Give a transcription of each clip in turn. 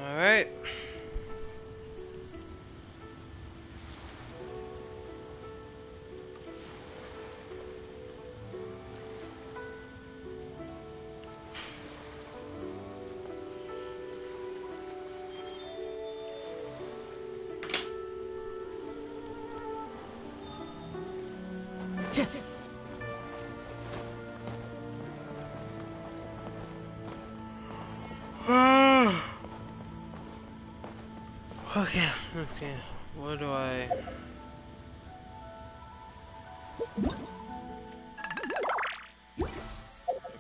Alright. Okay, okay. What do I...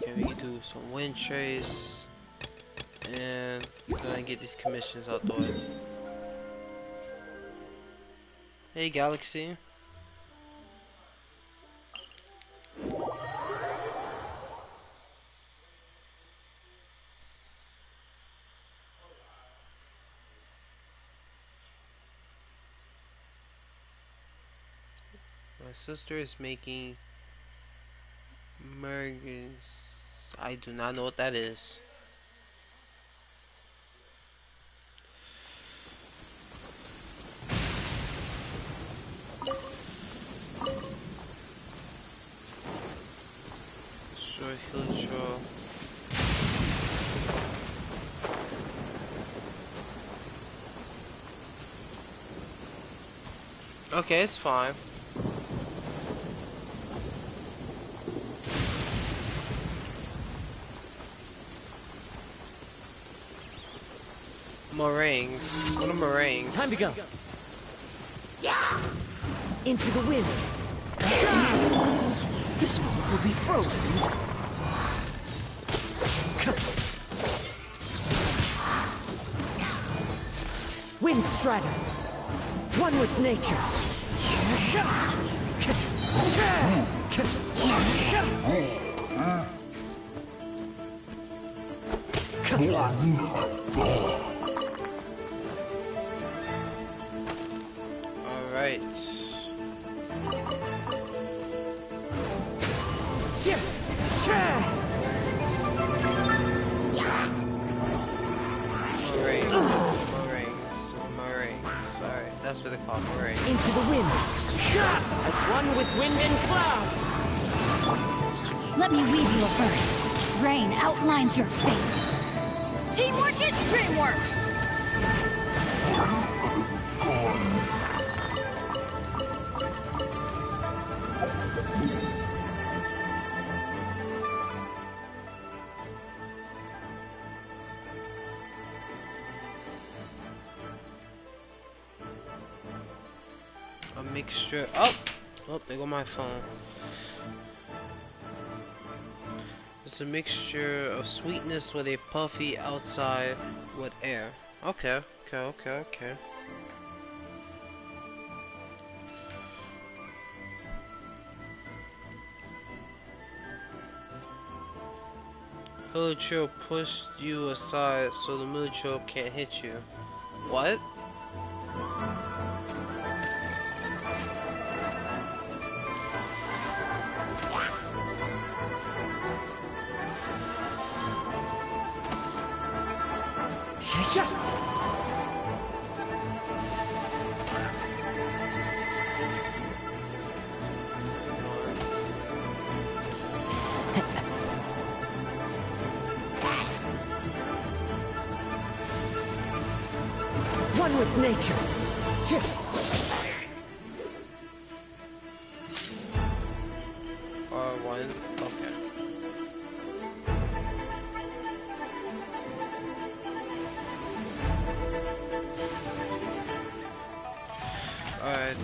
Okay, we can do some wind trace. And gonna get these commissions out the way. Hey, Galaxy. My sister is making merguez. I do not know what that is. Destroy Hilichurl. Okay, it's fine. Meringues. What are meringues? Time to go. Yeah. Into the wind. This one will be frozen. Wind Strider. One with nature. Alright. Meringues. Sorry, that's what they call meringues. Into the wind. As one with wind and cloud. Let me weave you a verse. Rain outlines your fate. Teamwork is dreamwork! A mixture. Oh, there go my phone. It's a mixture of sweetness with a puffy outside with air. Okay. Hilichurl pushed you aside so the Hilichurl can't hit you. What? One with nature. R1. Okay. Alright.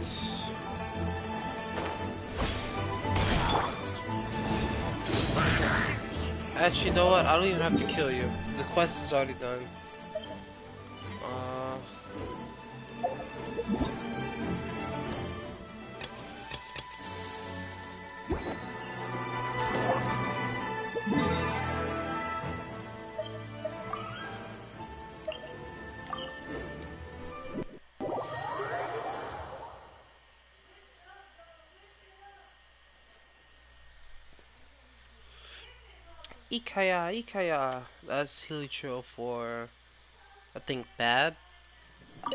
Actually, you know what? I don't even have to kill you. The quest is already done. Ikaya. That's Hilichurl for I think bad.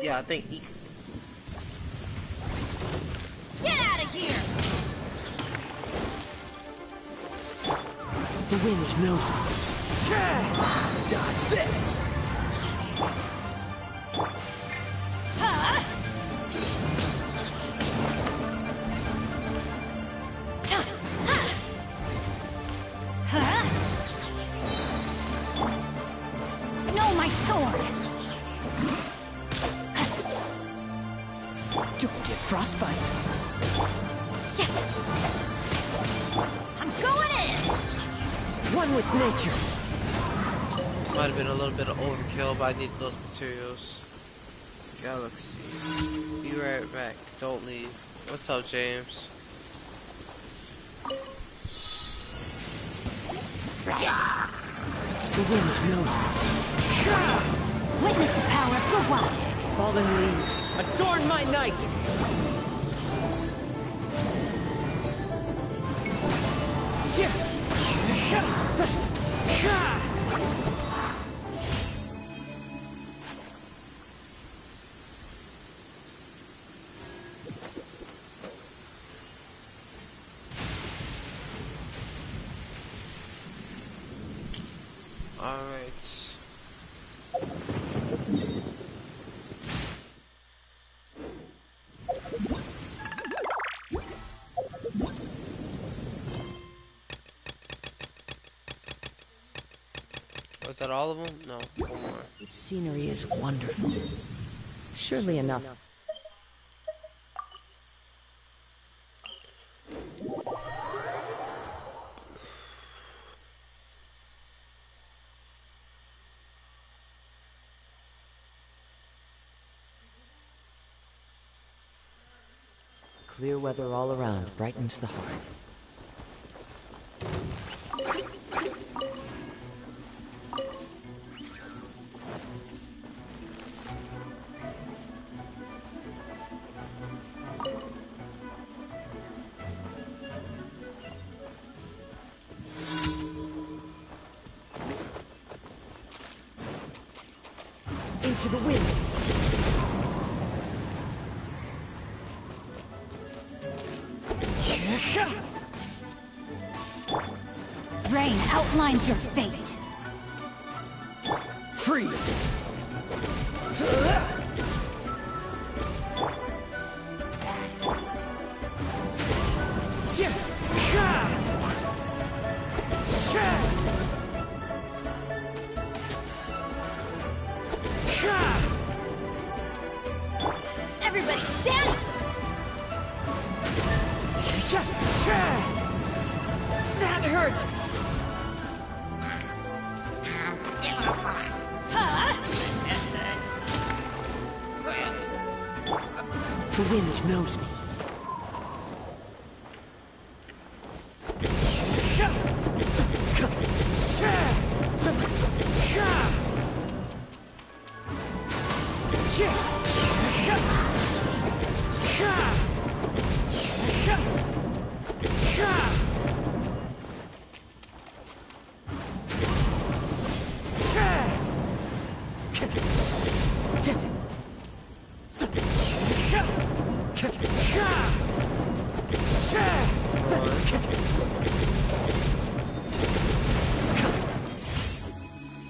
Yeah, I think Get out of here! The wind knows me. Dodge this! Huh? Huh? No, my sword! Don't get frostbite. I'm going in! One with nature. might have been a little bit of overkill, but I need those materials. Galaxy. Be right back. Don't leave. What's up, James? The wind knows me. Witness the power of Gugwa! Fallen leaves, adorn my night! Alright. Was that all of them? No, one more. The scenery is wonderful. Surely enough. Clear weather all around brightens the heart. Into the wind! Rain outlines your fate. Freeze! Everybody stand! That hurts! Huh? The wind knows me.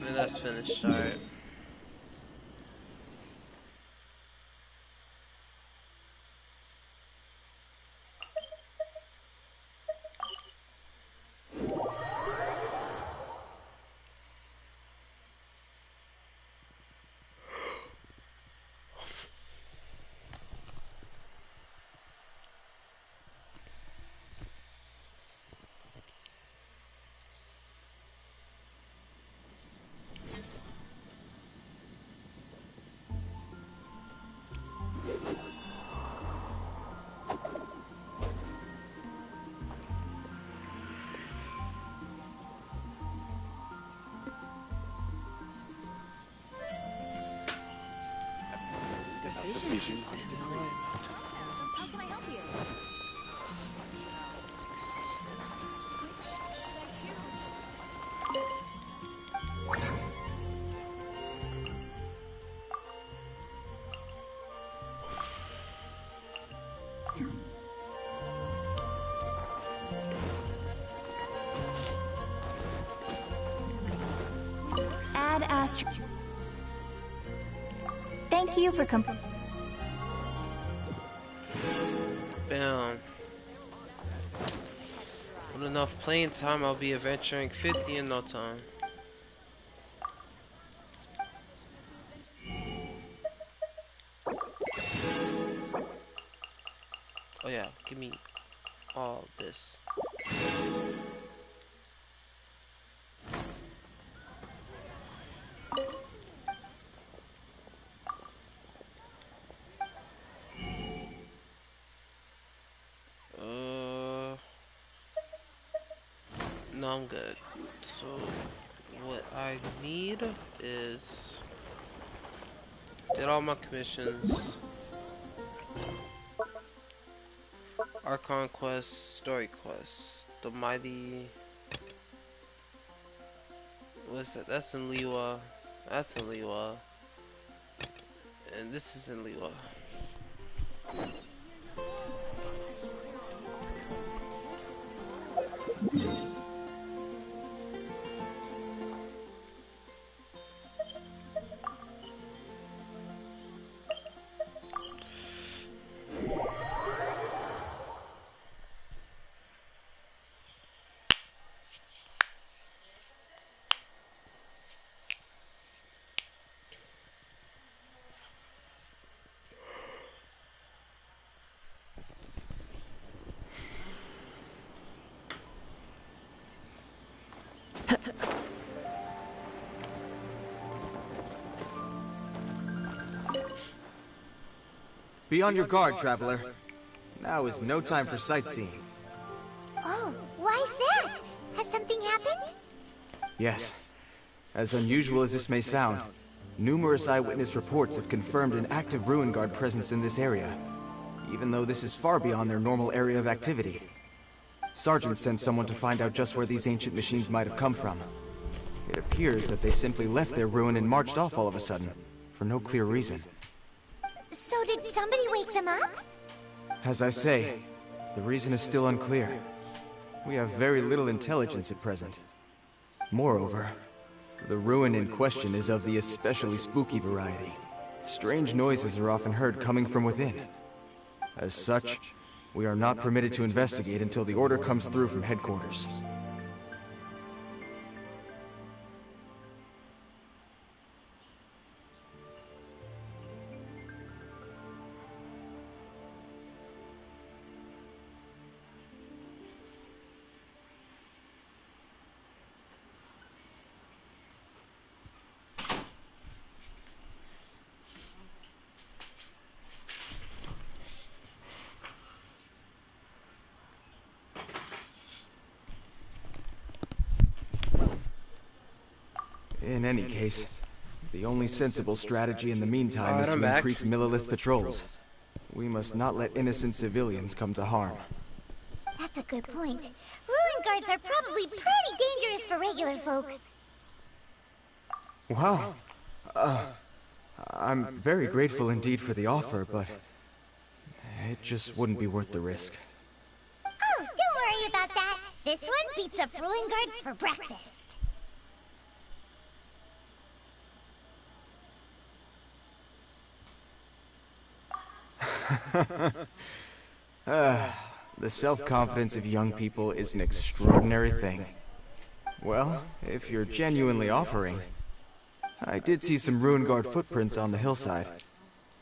And that's finished. Alright. How can I help you? had asked... Thank you for Bam. With enough playing time, I'll be adventuring 50 in no time. Oh yeah, give me all this. No, I'm good. So, what I need is get all my commissions. Archon quest, story quest. The mighty. What's that? That's in Liwa. That's in Liwa. And this is in Liwa. Be on your guard, traveler. Now is no time for sightseeing. Oh, why's that? Has something happened? Yes. As unusual as this may sound, numerous eyewitness reports have confirmed an active Ruin Guard presence in this area, even though this is far beyond their normal area of activity. Sergeant sent someone to find out just where these ancient machines might have come from. It appears that they simply left their ruin and marched off all of a sudden, for no clear reason. So did somebody wake them up? As I say, the reason is still unclear. We have very little intelligence at present. Moreover, the ruin in question is of the especially spooky variety. Strange noises are often heard coming from within. As such, we are not permitted to investigate until the order comes through from headquarters. In any case, the only sensible strategy in the meantime is to increase Millelith patrols. We must not let innocent civilians come to harm. That's a good point. Ruin guards are probably pretty dangerous for regular folk. Wow. I'm very grateful indeed for the offer, but it just wouldn't be worth the risk. Oh, don't worry about that. This one beats up Ruin guards for breakfast. The self-confidence of young people is an extraordinary thing. Well, if you're genuinely offering... I did see some Ruin Guard footprints on the hillside,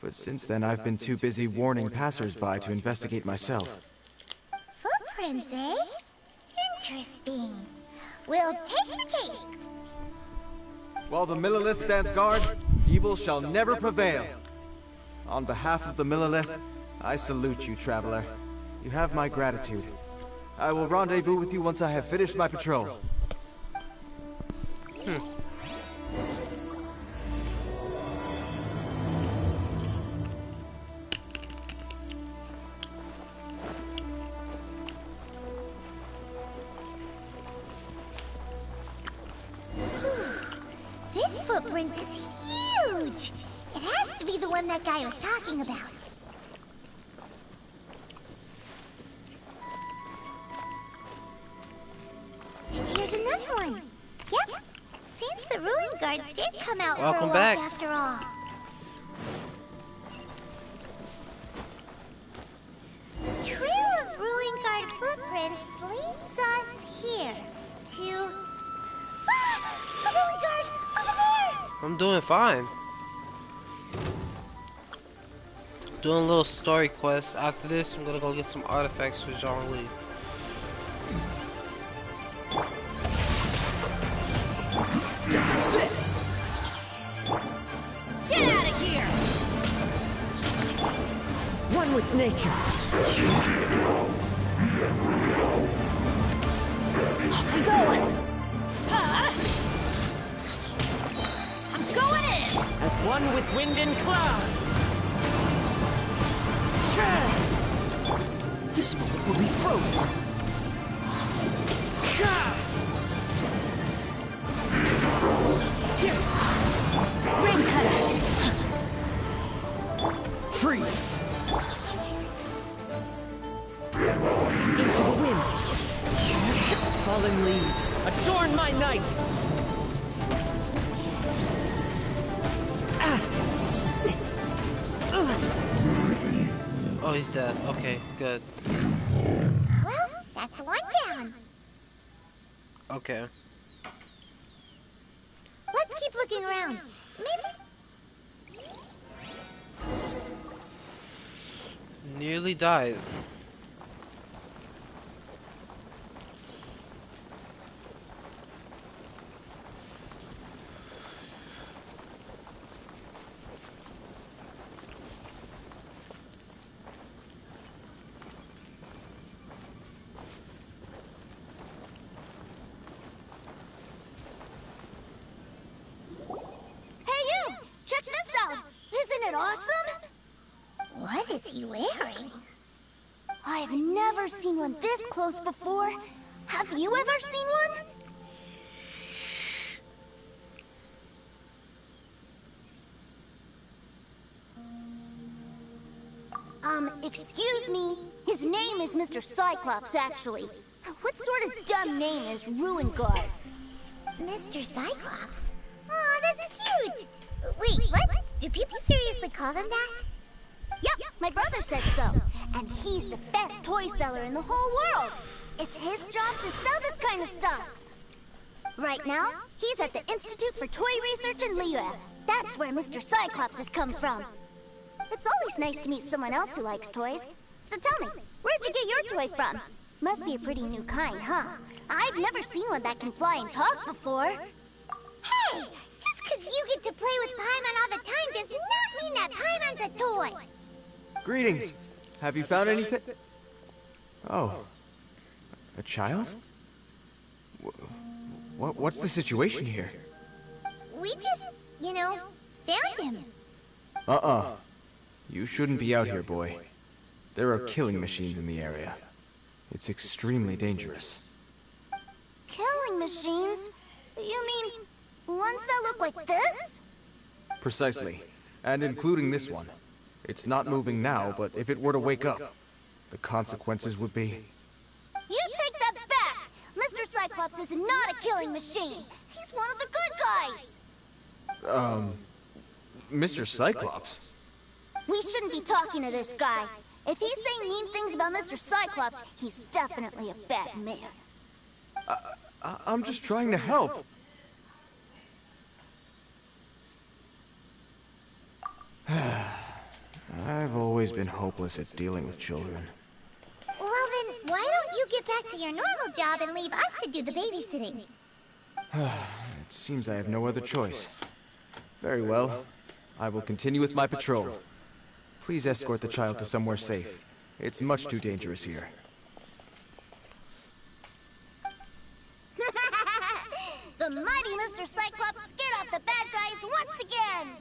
but since then I've been too busy warning passers-by to investigate myself. Footprints, eh? Interesting. We'll take the case. While the Millelith stands guard, evil shall never prevail. On behalf of the Millelith, I salute you, traveler. You have my gratitude. I will rendezvous with you once I have finished my patrol. This footprint is huge! It has to be the one that guy was talking about. And here's another one. Yep. Seems the Ruin ruin guards did come out for a Welcome walk back. after all. Trail of ruin guard footprints leads us here to... Ah! A ruin guard! Over there! I'm doing fine. Doing a little story quest. After this, I'm gonna go get some artifacts for Zhongli. Dodge this! Get out of here! One with nature. Off we go! I'm going in! As one with wind and cloud. This moment will be frozen. Ring cutter! Freeze! Into the wind. Fallen leaves, adorn my night! Oh, he's dead. Okay, good. Well, that's one down. Okay. Let's keep looking around. Maybe... Nearly died. Hey you! Check this out! Isn't it awesome? What is he wearing? I've never seen one this close before. Have you ever seen one? Excuse me. His name is Mr. Cyclops, actually. What sort of dumb name is Ruin Guard? Mr. Cyclops? Oh, that's cute! Wait, what? Do people seriously call them that? Yep, my brother said so. And he's the best toy seller in the whole world. It's his job to sell this kind of stuff. Right now, he's at the Institute for Toy Research in Liyue. That's where Mr. Cyclops has come from. It's always nice to meet someone else who likes toys. So tell me, where'd you get your toy from? Must be a pretty new kind, huh? I've never seen one that can fly and talk before. Hey! Just because you get to play with Paimon all the time does not mean that Paimon's a toy! Greetings. Have you found anything? Oh. A child? What's the situation here? We just, found him. You shouldn't be out here, boy. There are killing machines in the area. It's extremely dangerous. Killing machines? You mean ones that look like this? Precisely. And including this one. It's not moving now, but if it were to wake up, the consequences would be... You take that back! Mr. Cyclops is not a killing machine. He's one of the good guys. Mr. Cyclops? We shouldn't be talking to this guy. If he's saying mean things about Mr. Cyclops, he's definitely a bad man. I'm just trying to help. I've always been hopeless at dealing with children. Well then, why don't you get back to your normal job and leave us to do the babysitting? It seems I have no other choice. Very well. I will continue with my patrol. Please escort the child to somewhere safe. It's much too dangerous here. The mighty Mr. Cyclops scared off the bad guys once again!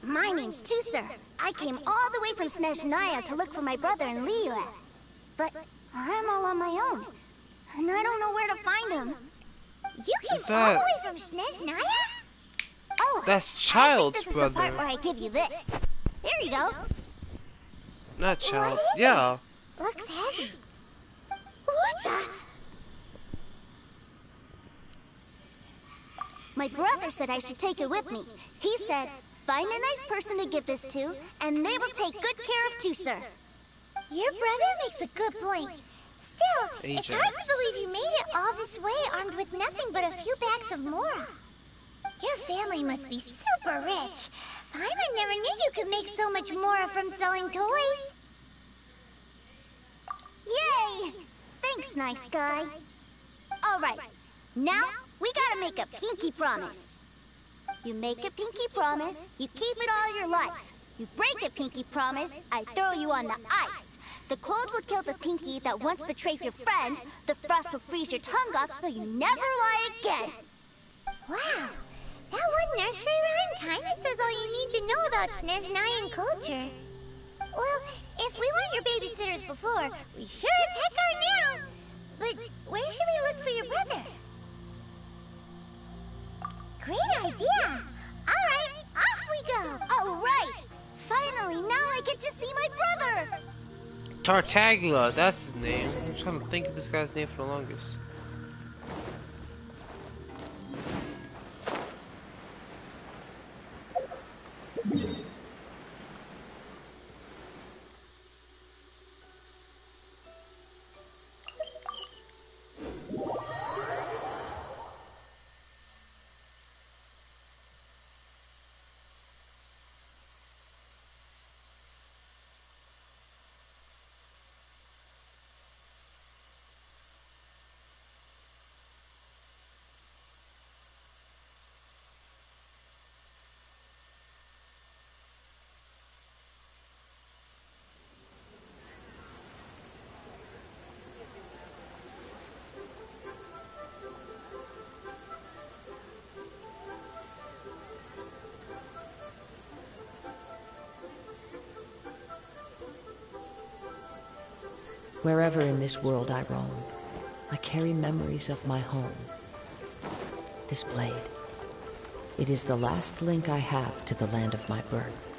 My name's Tusser. I came all the way from Snezhnaya to look for my brother in Liyue. But I'm all on my own, and I don't know where to find him. You came all the way from Snezhnaya? Oh, That's I Child's think this is the part brother. where I give you this. Here you go. Not child. What is Yeah. Looks heavy. What the? My brother said I should take it with me. He said, find a nice person to give this to, and they will take good care of Tooser. Your brother makes a good point. Still, it's Ajax. hard to believe you made it all this way armed with nothing but a few bags of Mora. Your family must be super rich. Paimon never knew you could make so much Mora from selling toys. Yay! Thanks, nice guy. All right, now we gotta make a pinky promise. You make a pinky promise, you keep it all your life. You break a pinky promise, I throw you on the ice. The cold will kill the pinky that once betrayed your friend. The frost will freeze your tongue off so you never lie again. Wow, that one nursery rhyme kinda says all you need to know about Snezhnayan culture. Well, if we weren't your babysitters before, we sure as heck are now. But where should we look for your brother? Great idea! Alright, off we go! All right! Finally, now I get to see my brother! Tartaglia, that's his name. I'm trying to think of this guy's name for the longest. Wherever in this world I roam, I carry memories of my home. This blade, it is the last link I have to the land of my birth.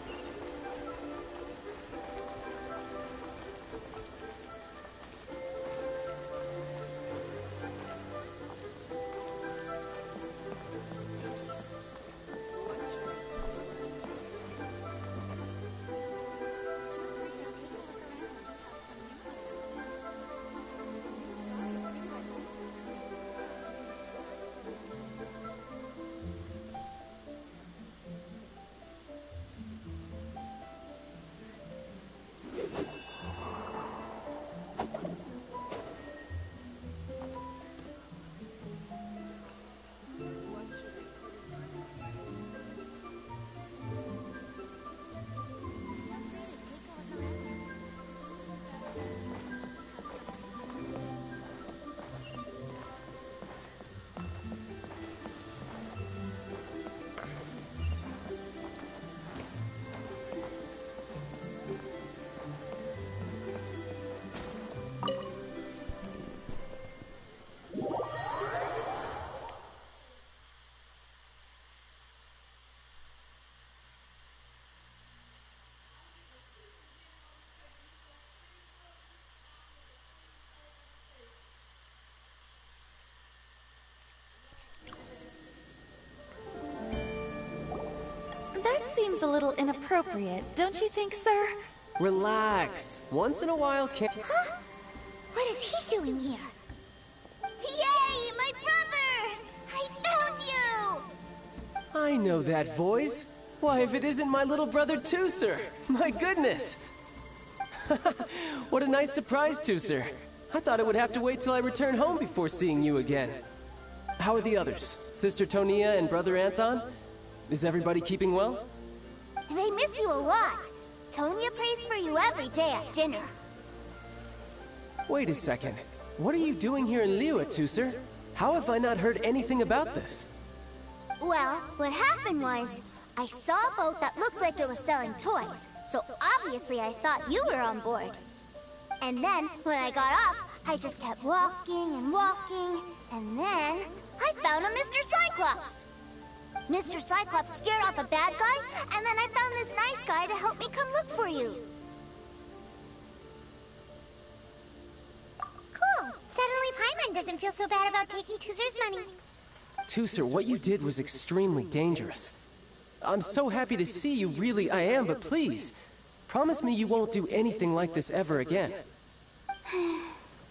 That seems a little inappropriate, don't you think, sir? Relax. Once in a while, Huh? What is he doing here? Yay, my brother! I found you! I know that voice. Why, if it isn't my little brother Tooser! My goodness! What a nice surprise, Tooser. I thought it would have to wait till I return home before seeing you again. How are the others? Sister Tonia and Brother Anthon? Is everybody keeping well? They miss you a lot. Tonya prays for you every day at dinner. Wait a second. What are you doing here in Liyue, Tooser? How have I not heard anything about this? Well, what happened was, I saw a boat that looked like it was selling toys, so obviously I thought you were on board. And then, when I got off, I just kept walking and walking, and then I found a Mr. Cyclops! Mr. Cyclops scared off a bad guy, and then I found this nice guy to help me come look for you. Cool. Suddenly Paimon doesn't feel so bad about taking Tooser's money. Tusser, what you did was extremely dangerous. I'm so happy to see you, really I am, but please, promise me you won't do anything like this ever again.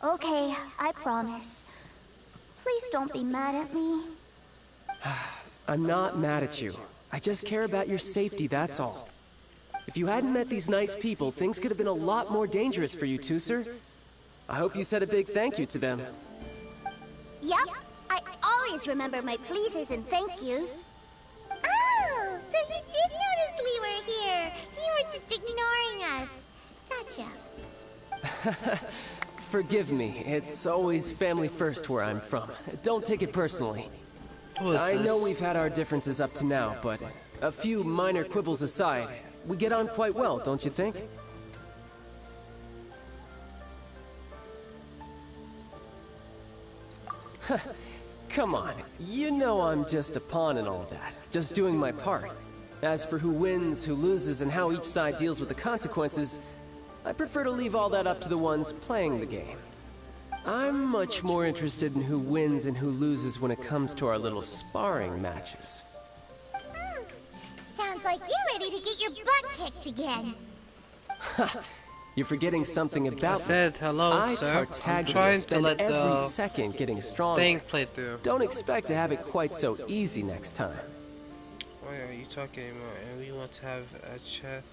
Okay, I promise. Please don't be mad at me. I'm not mad at you. I just care about your safety, that's all. If you hadn't met these nice people, things could have been a lot more dangerous for you, Tusser. I hope you said a big thank you to them. Yep, I always remember my pleases and thank yous. Oh, so you did notice we were here. You were just ignoring us. Gotcha. Forgive me, it's always family first where I'm from. Don't take it personally. I know we've had our differences up to now, but a few minor quibbles aside, we get on quite well, don't you think? Come on, you know I'm just a pawn in all that, just doing my part. As for who wins, who loses, and how each side deals with the consequences, I prefer to leave all that up to the ones playing the game. I'm much more interested in who wins and who loses when it comes to our little sparring matches. Sounds like you're ready to get your butt kicked again. You're forgetting something about I said hello, me. sir. I'm Tartaglia trying to spend let every the second getting stronger. thing play through. Don't expect to have it quite so easy next time. Why are you talking anymore? And we want to have a chat.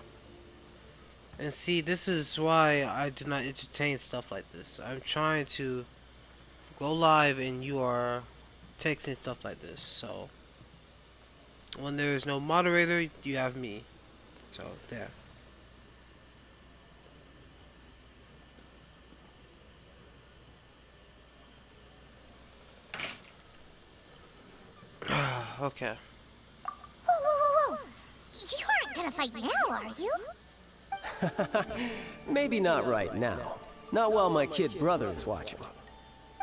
And see, this is why I do not entertain stuff like this. I'm trying to go live and you are texting stuff like this. So when there is no moderator, you have me. So there. Okay. Whoa, whoa, whoa, whoa. You aren't gonna fight now, are you? Maybe not right now. Not while my kid brother is watching.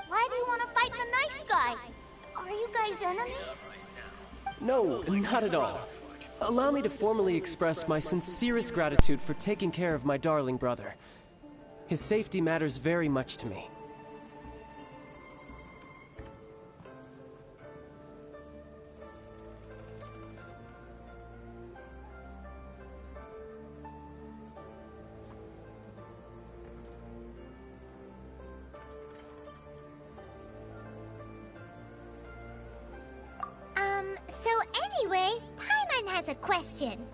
Why do you want to fight the nice guy? Are you guys enemies? No, not at all. Allow me to formally express my sincerest gratitude for taking care of my darling brother. His safety matters very much to me. So anyway, Paimon has a question.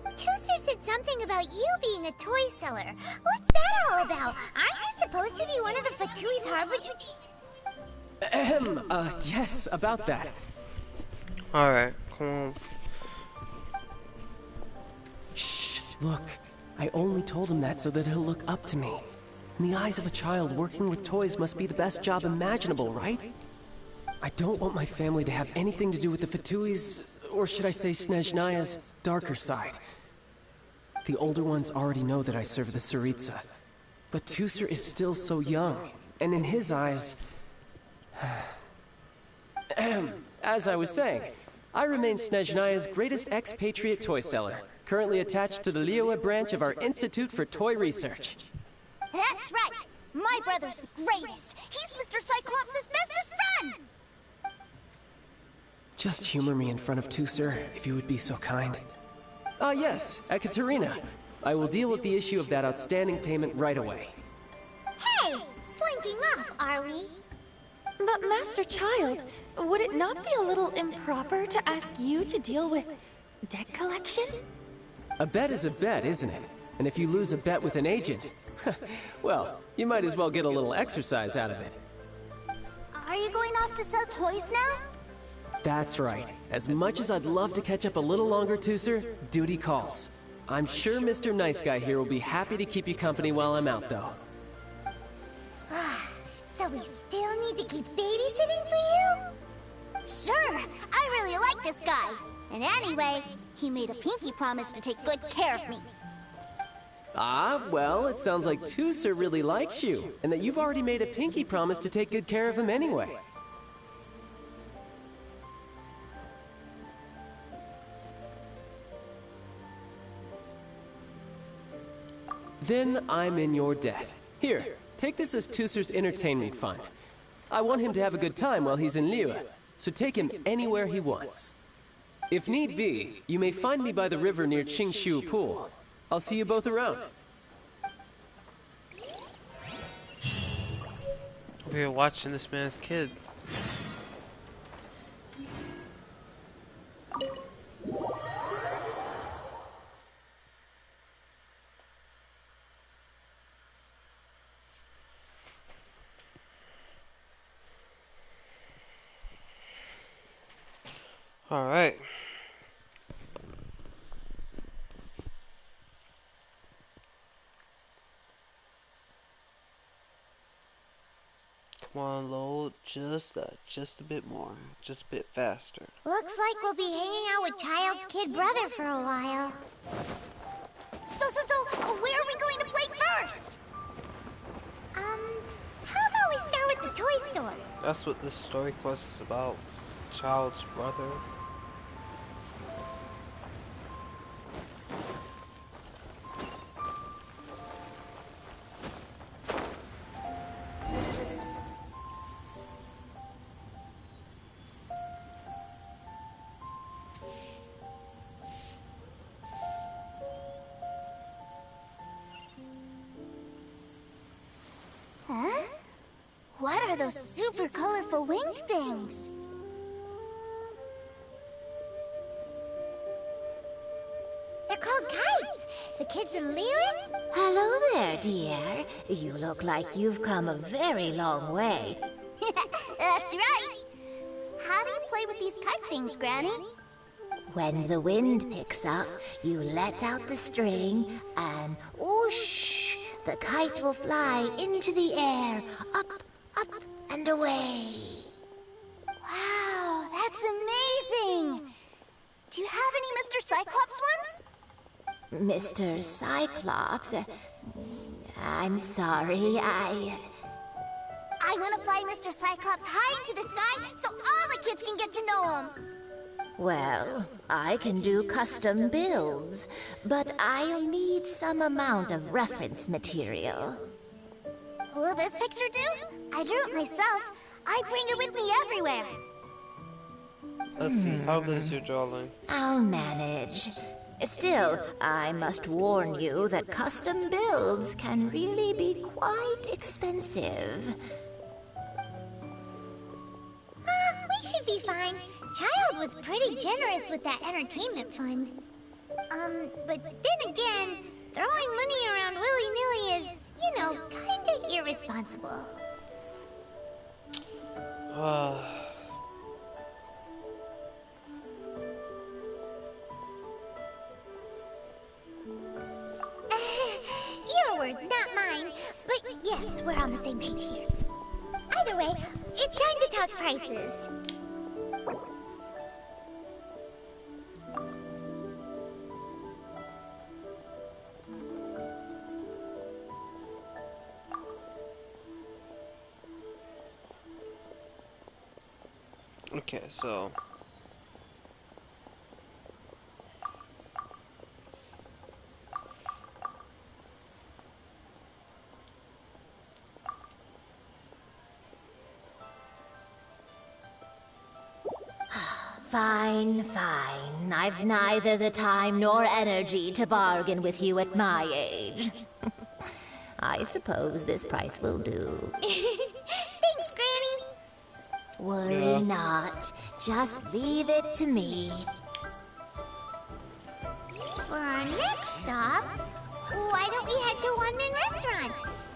Tusser said something about you being a toy seller. What's that all about? Aren't you supposed to be one of the Fatui's harbinger? Yes, about that. Alright, come on. Shh, look. I only told him that so that he'll look up to me. In the eyes of a child, working with toys must be the best job imaginable, right? I don't want my family to have anything to do with the Fatui's, or should I say Snezhnaya's, darker side. The older ones already know that I serve the Tsaritsa. But Tusser is still so young, and in his eyes... As I was saying, I remain Snezhnaya's greatest expatriate toy seller, currently attached to the Liyue branch of our Institute for Toy Research. That's right! My brother's the greatest! He's Mr. Cyclops' bestest friend! Just humor me in front of Tusser, if you would be so kind. Yes, Ekaterina. I will deal with the issue of that outstanding payment right away. Hey! Slinking off, are we? But Master Child, would it not be a little improper to ask you to deal with debt collection? A bet is a bet, isn't it? And if you lose a bet with an agent, well, you might as well get a little exercise out of it. Are you going off to sell toys now? That's right. As much as I'd love to catch up a little longer, Tusser, duty calls. I'm sure Mr. Nice Guy here will be happy to keep you company while I'm out, though. So we still need to keep babysitting for you? Sure! I really like this guy! And anyway, he made a pinky promise to take good care of me. Ah, well, it sounds like Tusser really likes you, and that you've already made a pinky promise to take good care of him anyway. Then I'm in your debt. Here, take this as Tusser's entertainment fund. I want him to have a good time while he's in Liyue. so take him anywhere he wants. If need be, you may find me by the river near Qingshu Pool. I'll see you both around. We're watching this man's kid. All right. Come on, load just a bit more, just a bit faster. Looks like we'll be hanging out with Child's kid brother for a while. So, where are we going to play first? How about we start with the toy store? That's what this story quest is about. Child's brother. Huh? What are those super colorful winged things? They're called kites. The kids in Liyue? Hello there, dear. You look like you've come a very long way. That's right. How do you play with these kite things, Granny? When the wind picks up, you let out the string and whoosh! The kite will fly into the air, up, and away. Wow, that's amazing! Do you have any Mr. Cyclops ones? Mr. Cyclops, I'm sorry, I want to fly Mr. Cyclops high into the sky so all the kids can get to know him. Well, I can do custom builds, but I'll need some amount of reference material. Will this picture do? I drew it myself. I bring it with me everywhere. Let's see, how good is your drawing? I'll manage. Still, I must warn you that custom builds can really be quite expensive. We should be fine. Child was pretty generous with that entertainment fund. But then again, throwing money around willy-nilly is, you know, kinda irresponsible. Your words, not mine. But yes, we're on the same page here. Either way, it's time to talk prices. Okay, so Fine. I've neither the time nor energy to bargain with you at my age. I suppose this price will do. Thanks, Granny. Worry not. Just leave it to me. For our next stop, why don't we head to One Man Restaurant?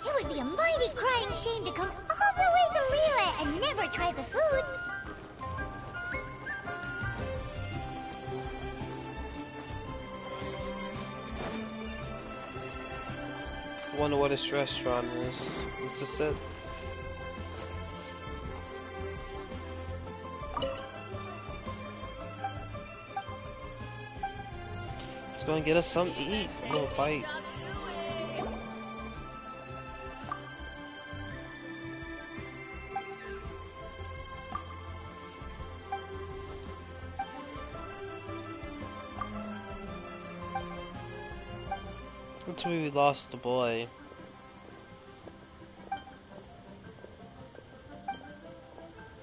It would be a mighty crying shame to come all the way to Liyue and never try the food. wonder what this restaurant is. Is this it? It's gonna get us something to eat, a little bite. Until we lost the boy.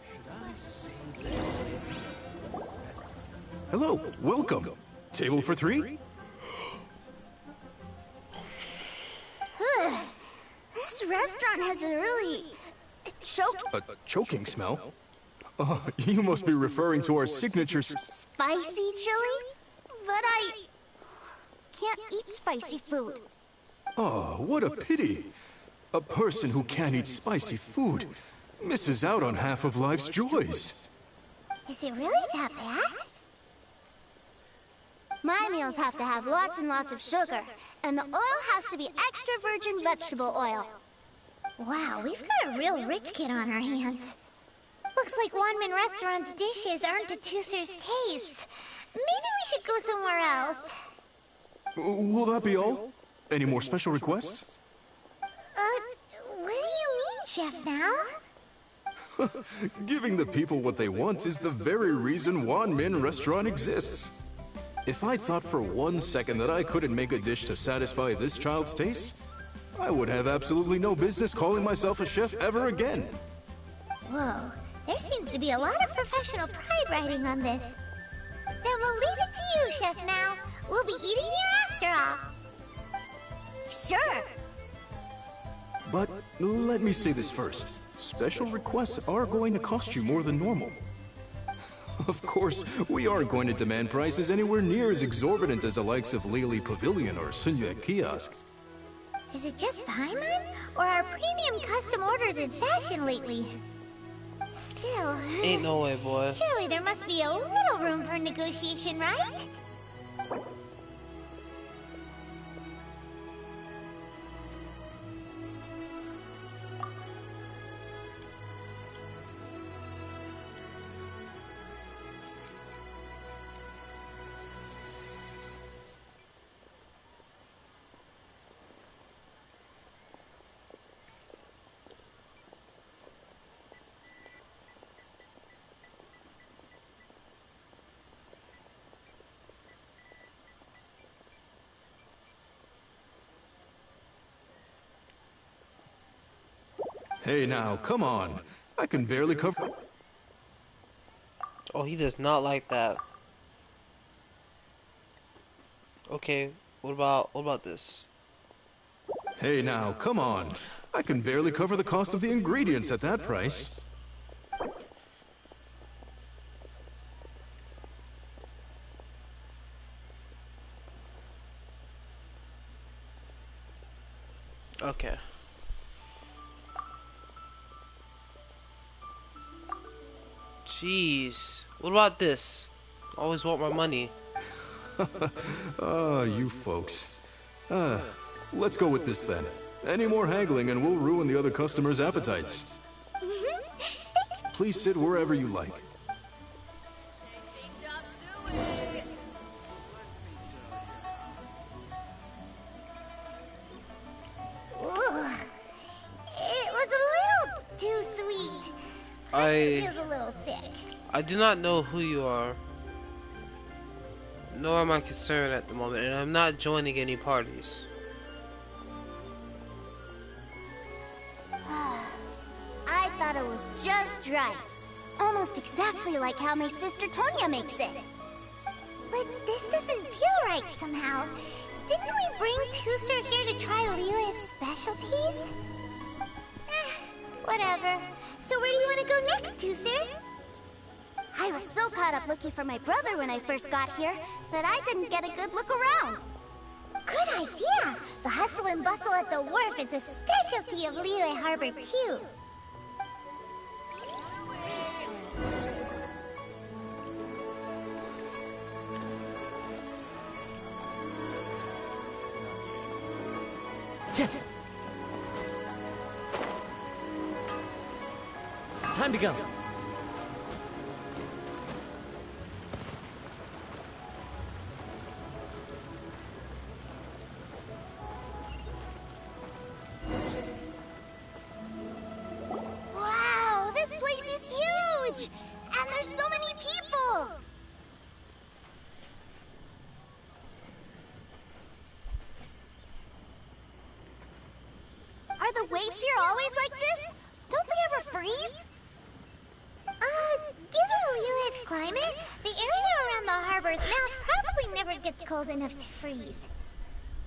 Should I save this? welcome. Table for 3? This restaurant has a really A choking smell? You must be referring to our signature spicy chili? But I can't eat spicy food. Oh, what a pity. A person who can't eat spicy food misses out on half of life's joys. Is it really that bad? My meals have to have lots and lots of sugar, and the oil has to be extra virgin vegetable oil. Wow, we've got a real rich kid on our hands. Looks like Wanmin Restaurant's dishes aren't to Tooser's taste. Maybe we should go somewhere else. Will that be all? Any more special requests? What do you mean, Chef Now? Giving the people what they want is the very reason Wanmin Restaurant exists. If I thought for 1 second that I couldn't make a dish to satisfy this child's taste, I would have absolutely no business calling myself a chef ever again. Whoa, there seems to be a lot of professional pride riding on this. Then we'll leave it to you, Chef Now. We'll be eating here after all. Sure. But let me say this first. Special requests are going to cost you more than normal. Of course, we aren't going to demand prices anywhere near as exorbitant as the likes of Lily Pavilion or Sunye Kiosk. Is it just Paimon? Or are premium custom orders in fashion lately? Still... Ain't no way, boy. Surely there must be a little room for negotiation, right? Hey now, come on. I can barely cover... Oh, he does not like that. Okay, what about this? Hey now, come on. I can barely cover the cost of the ingredients at that price. Okay. Jeez. What about this? Always want my money. Ah, you folks. Let's go with this then. Any more haggling and we'll ruin the other customers' appetites. Please sit wherever you like. Ooh, it was a little too sweet. Feels a little sick. I do not know who you are, nor am I concerned at the moment, and I'm not joining any parties. I thought it was just right. Almost exactly like how my sister Tonya makes it. But this doesn't feel right somehow. Didn't we bring Tooser here to try Liyue's specialties? Whatever. So where do you want to go next, Tooser? I was so caught up looking for my brother when I first got here that I didn't get a good look around. Good idea! The hustle and bustle at the wharf is a specialty of Liyue Harbor, too. Time to go. Wow, this place is huge! And there's so many people! Are the waves here always like this? Don't they ever freeze? Given Liyue's climate, the area around the harbor's mouth probably never gets cold enough to freeze.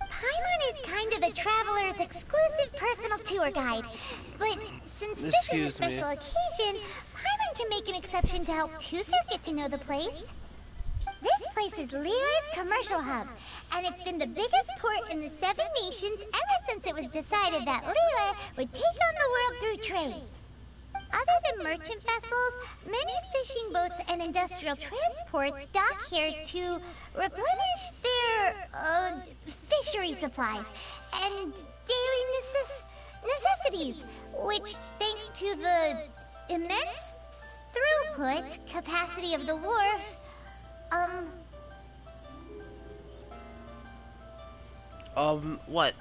Paimon is kind of the traveler's exclusive personal tour guide. But since this is a special occasion, Paimon can make an exception to help Tusser get to know the place. This place is Liyue's commercial hub, and it's been the biggest port in the Seven Nations ever since it was decided that Liyue would take on the world through trade. Other than merchant vessels, many fishing boats and industrial transports dock here to replenish their, fishery supplies and daily necessities, which, thanks to the immense throughput capacity of the wharf, what?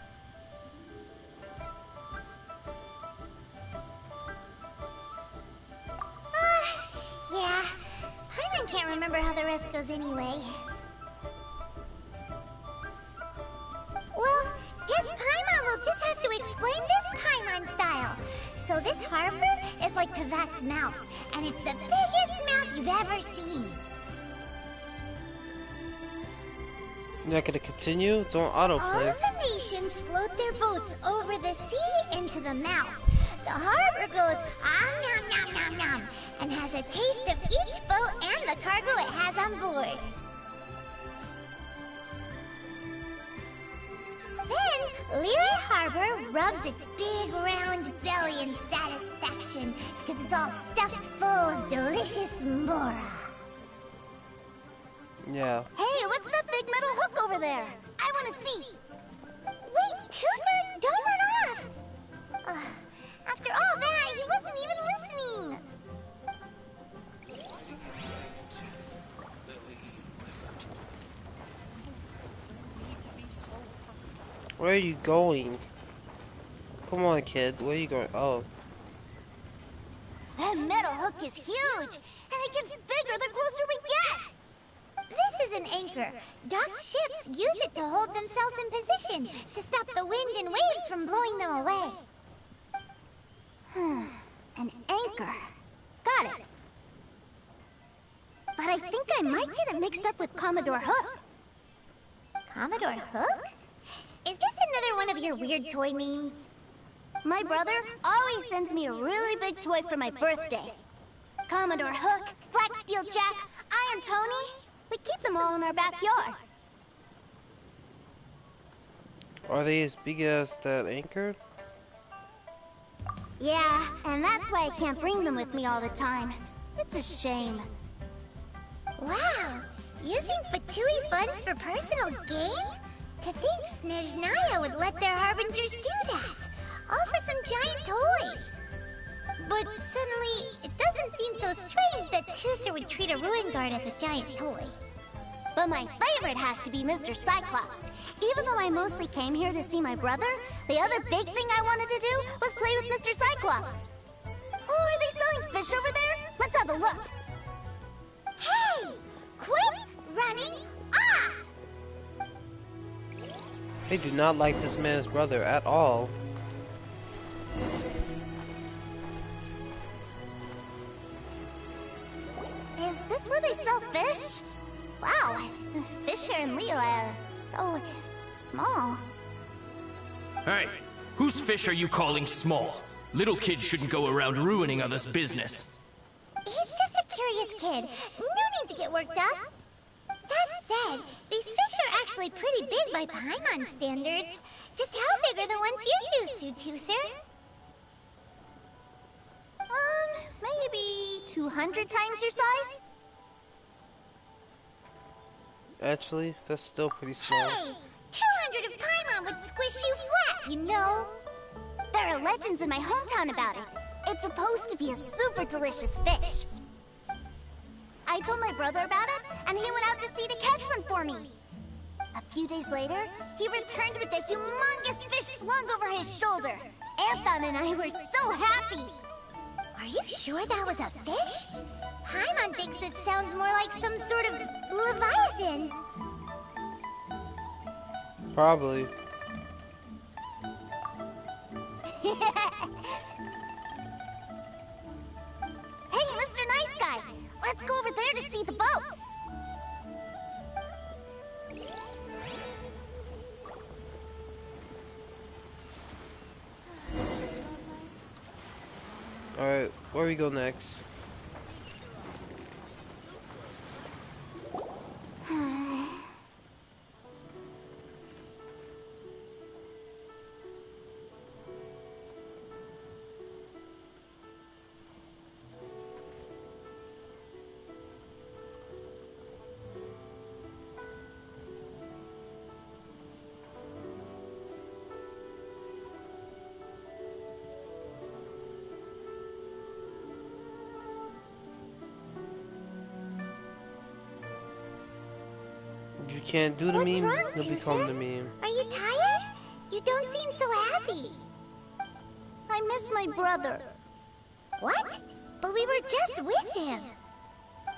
Yeah. Paimon can't remember how the rest goes anyway. Well, guess Paimon will just have to explain this Paimon style. So this harbor is like Tevat's mouth, and it's the biggest mouth you've ever seen. You're not gonna continue? It's on autoplay. All of the nations float their boats over the sea into the mouth. The harbor goes nom nom nom nom and has a taste of each boat and the cargo it has on board. Then, Liyue Harbor rubs its big round belly in satisfaction because it's all stuffed full of delicious mora. Yeah. Hey, what's that big metal hook over there? I want to see. Wait, Tusser, don't run off! After all that, he wasn't even listening! Where are you going? Come on, kid. Where are you going? Oh. That metal hook is huge, and it gets bigger the closer we get. This is an anchor. Docked ships use it to hold themselves in position, to stop the wind and waves from blowing them away. An anchor. Got it. But I think I might get it mixed up with Commodore Hook. Commodore Hook? Is this another one of your weird toy names? My brother always sends me a really big toy for my birthday. Commodore Hook, Black Steel Jack, Iron Tony. We keep them all in our backyard. Are they as big as that anchor? Yeah, and that's why I can't bring them with me all the time. It's a shame. Wow! Using Fatui funds for personal gain? To think Snezhnaya would let their harbingers do that! All for some giant toys! But suddenly, it doesn't seem so strange that Tusser would treat a ruin guard as a giant toy. But my favorite has to be Mr. Cyclops. Even though I mostly came here to see my brother, the other big thing I wanted to do was play with Mr. Cyclops. Oh, are they selling fish over there? Let's have a look. Hey! Quit running off! They do not like this man's brother at all. Is this where they sell fish? Wow, the fish here in Liyue are so small. Hey, whose fish are you calling small? Little kids shouldn't go around ruining others' business. He's just a curious kid. No need to get worked up. That said, these fish are actually pretty big by Paimon standards. Just how big are the ones you're used to, Tusser? Maybe 200 times your size? Actually, that's still pretty small. Hey! 200 of Paimon would squish you flat, you know? There are legends in my hometown about it. It's supposed to be a super delicious fish. I told my brother about it, and he went out to sea to catch one for me. A few days later, he returned with a humongous fish slung over his shoulder. Anthon and I were so happy. Are you sure that was a fish? Paimon thinks it sounds more like some sort of leviathan. Probably. Hey, Mr. Nice Guy! Let's go over there to see the boats. Alright, where we go next? If you can't do the What's meme, wrong, you'll become Tooser? the meme. Are you tired? You don't seem so happy. I miss my brother. What? But we were just with him.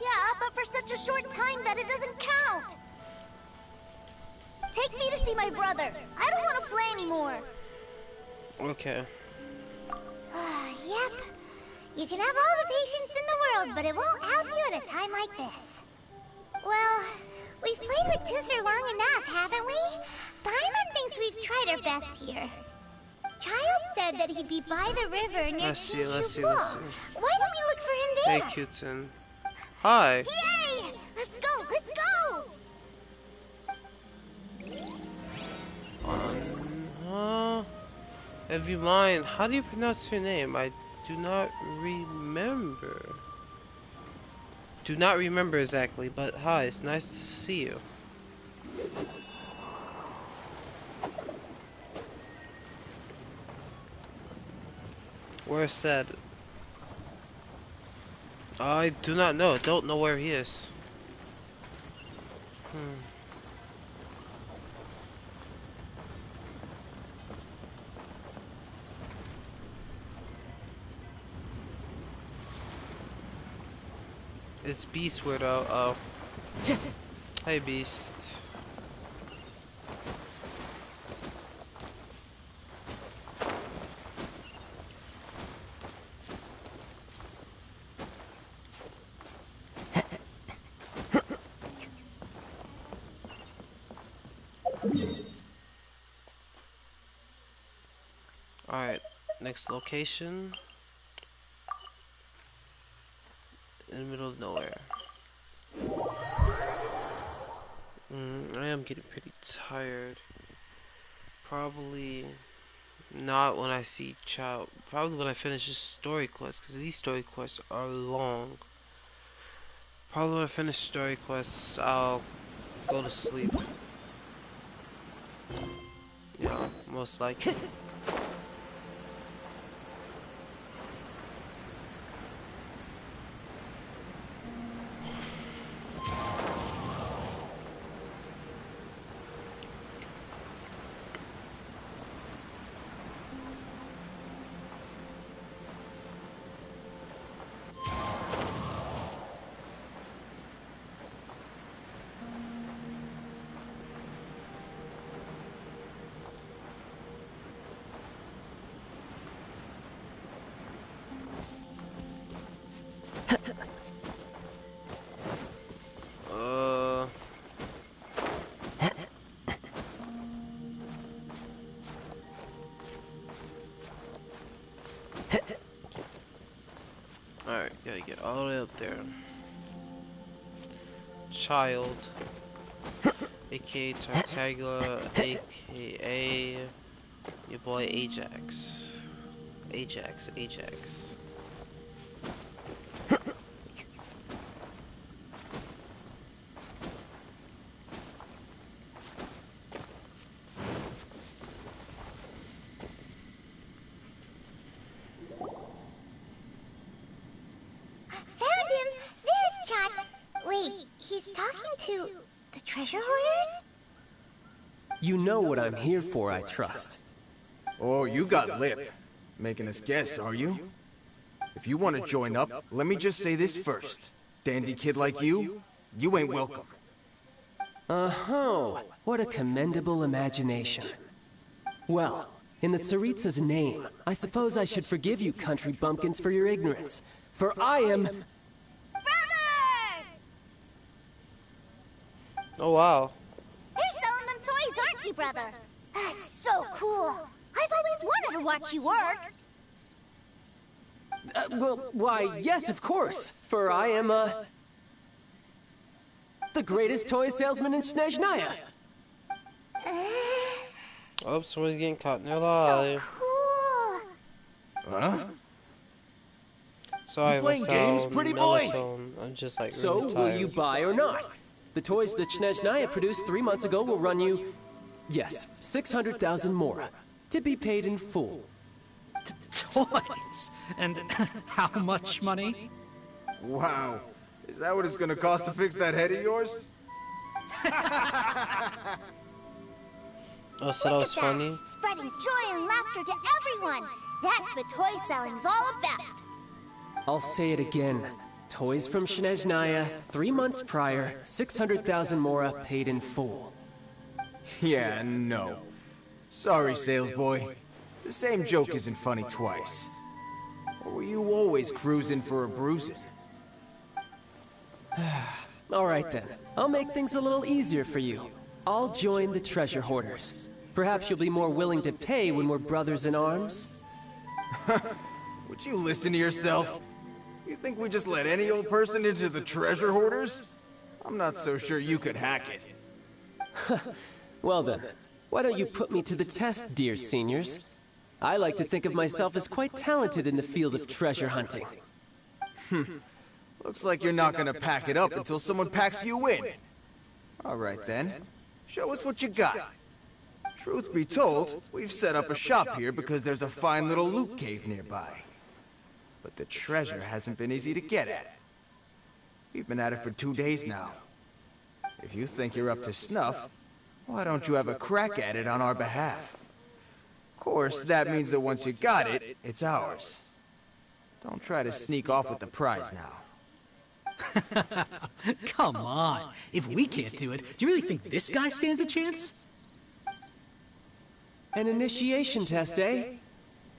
Yeah, but for such a short time that it doesn't count. Take me to see my brother. I don't want to play anymore. Okay. Yep. You can have all the patience in the world, but it won't help you at a time like this. Well, we've played with Tooser long enough, haven't we? Paimon thinks we've tried our best here. Child said that he'd be by the river near Let's see, let's see, Kinshu. let's see. Why don't we look for him Hey, there? Cuten. Hi. Yay! Let's go! Let's go! If you mind, how do you pronounce your name? I do not remember. Do not remember exactly, but hi, it's nice to see you. Where's Said? I do not know. Don't know where he is. It's Beast Weirdo. Oh. Hey, Beast. Alright, next location. In the middle of nowhere. I am getting pretty tired. Probably not when I see Chow. Probably when I finish this story quest, because these story quests are long. Probably when I finish story quests, I'll go to sleep. Yeah, most likely. Alright, gotta get all the way up there. Child, aka Tartaglia, aka your boy Ajax. Ajax. Found him! There's Chad! Wait, he's talking to the treasure hoarders? You know what I'm here for, I trust. Oh, you got lip. Making us guess, are you? If you want to join up, let me just say this first. Dandy kid like you ain't welcome. Oh, what a commendable imagination. Well, in the Tsaritsa's name, I suppose I should forgive you country bumpkins for your ignorance. For I am... Brother! Oh wow. You're selling them toys, aren't you, brother? That's so cool. I've always wanted to watch you work. Well, why, yes, of course. For I am, the greatest toy salesman in Snezhnaya. Oh, someone's getting caught in their So lie. cool. Huh? Sorry, You playing my games, sound pretty boy? melatonin. I'm just like So, really will tired. you buy or not? The toys that Snezhnaya produced 3 months ago will run you, yes, 600,000 mora, to be paid in full. Toys? And how much money? Wow. Is that what it's gonna cost to fix that head of yours? Oh, so that was Look at funny. Spreading joy and laughter to everyone. That's what toy selling's all about. I'll say it again. Toys from Snezhnaya, 3 months prior, 600,000 mora paid in full. Yeah, no. Sorry, sales boy. The same joke isn't funny twice. Or were you always cruising for a bruising? All right then, I'll make things a little easier for you. I'll join the treasure hoarders. Perhaps you'll be more willing to pay when we're brothers in arms? Would you listen to yourself? You think we just let any old person into the treasure hoarders? I'm not so sure you could hack it. Well then, why don't you put me to the test, dear seniors? I like to think of myself as quite talented in the field of treasure hunting. Looks like you're not gonna pack it up until someone packs you in. All right then, show us what you got. Truth be told, we've set up a shop here because there's a fine little loot cave nearby. But the treasure hasn't been easy to get at. We've been at it for 2 days now. If you think you're up to snuff, why don't you have a crack at it on our behalf? Of course, that means that once you got it, it's ours. Don't try to sneak off with the prize now. Come on. If we can't do it, do you really think this guy stands a chance? An initiation test, eh?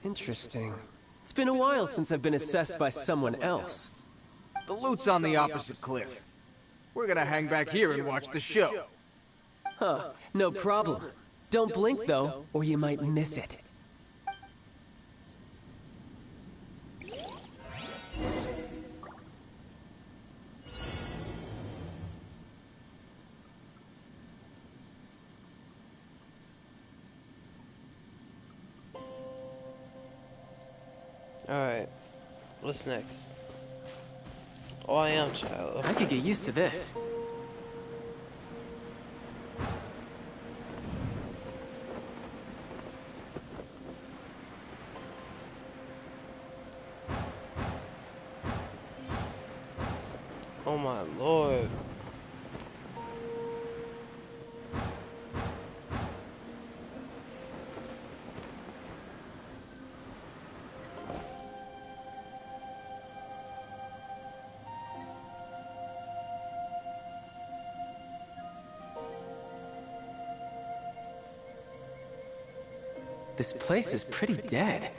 Interesting. It's been a while since I've been assessed by someone else. The loot's on the opposite cliff. We're gonna hang back here and watch the show. Huh, no problem. Don't blink though, or you might miss it. Alright. What's next? Oh, I am child. I could get used to this. Oh my lord. This place is pretty dead.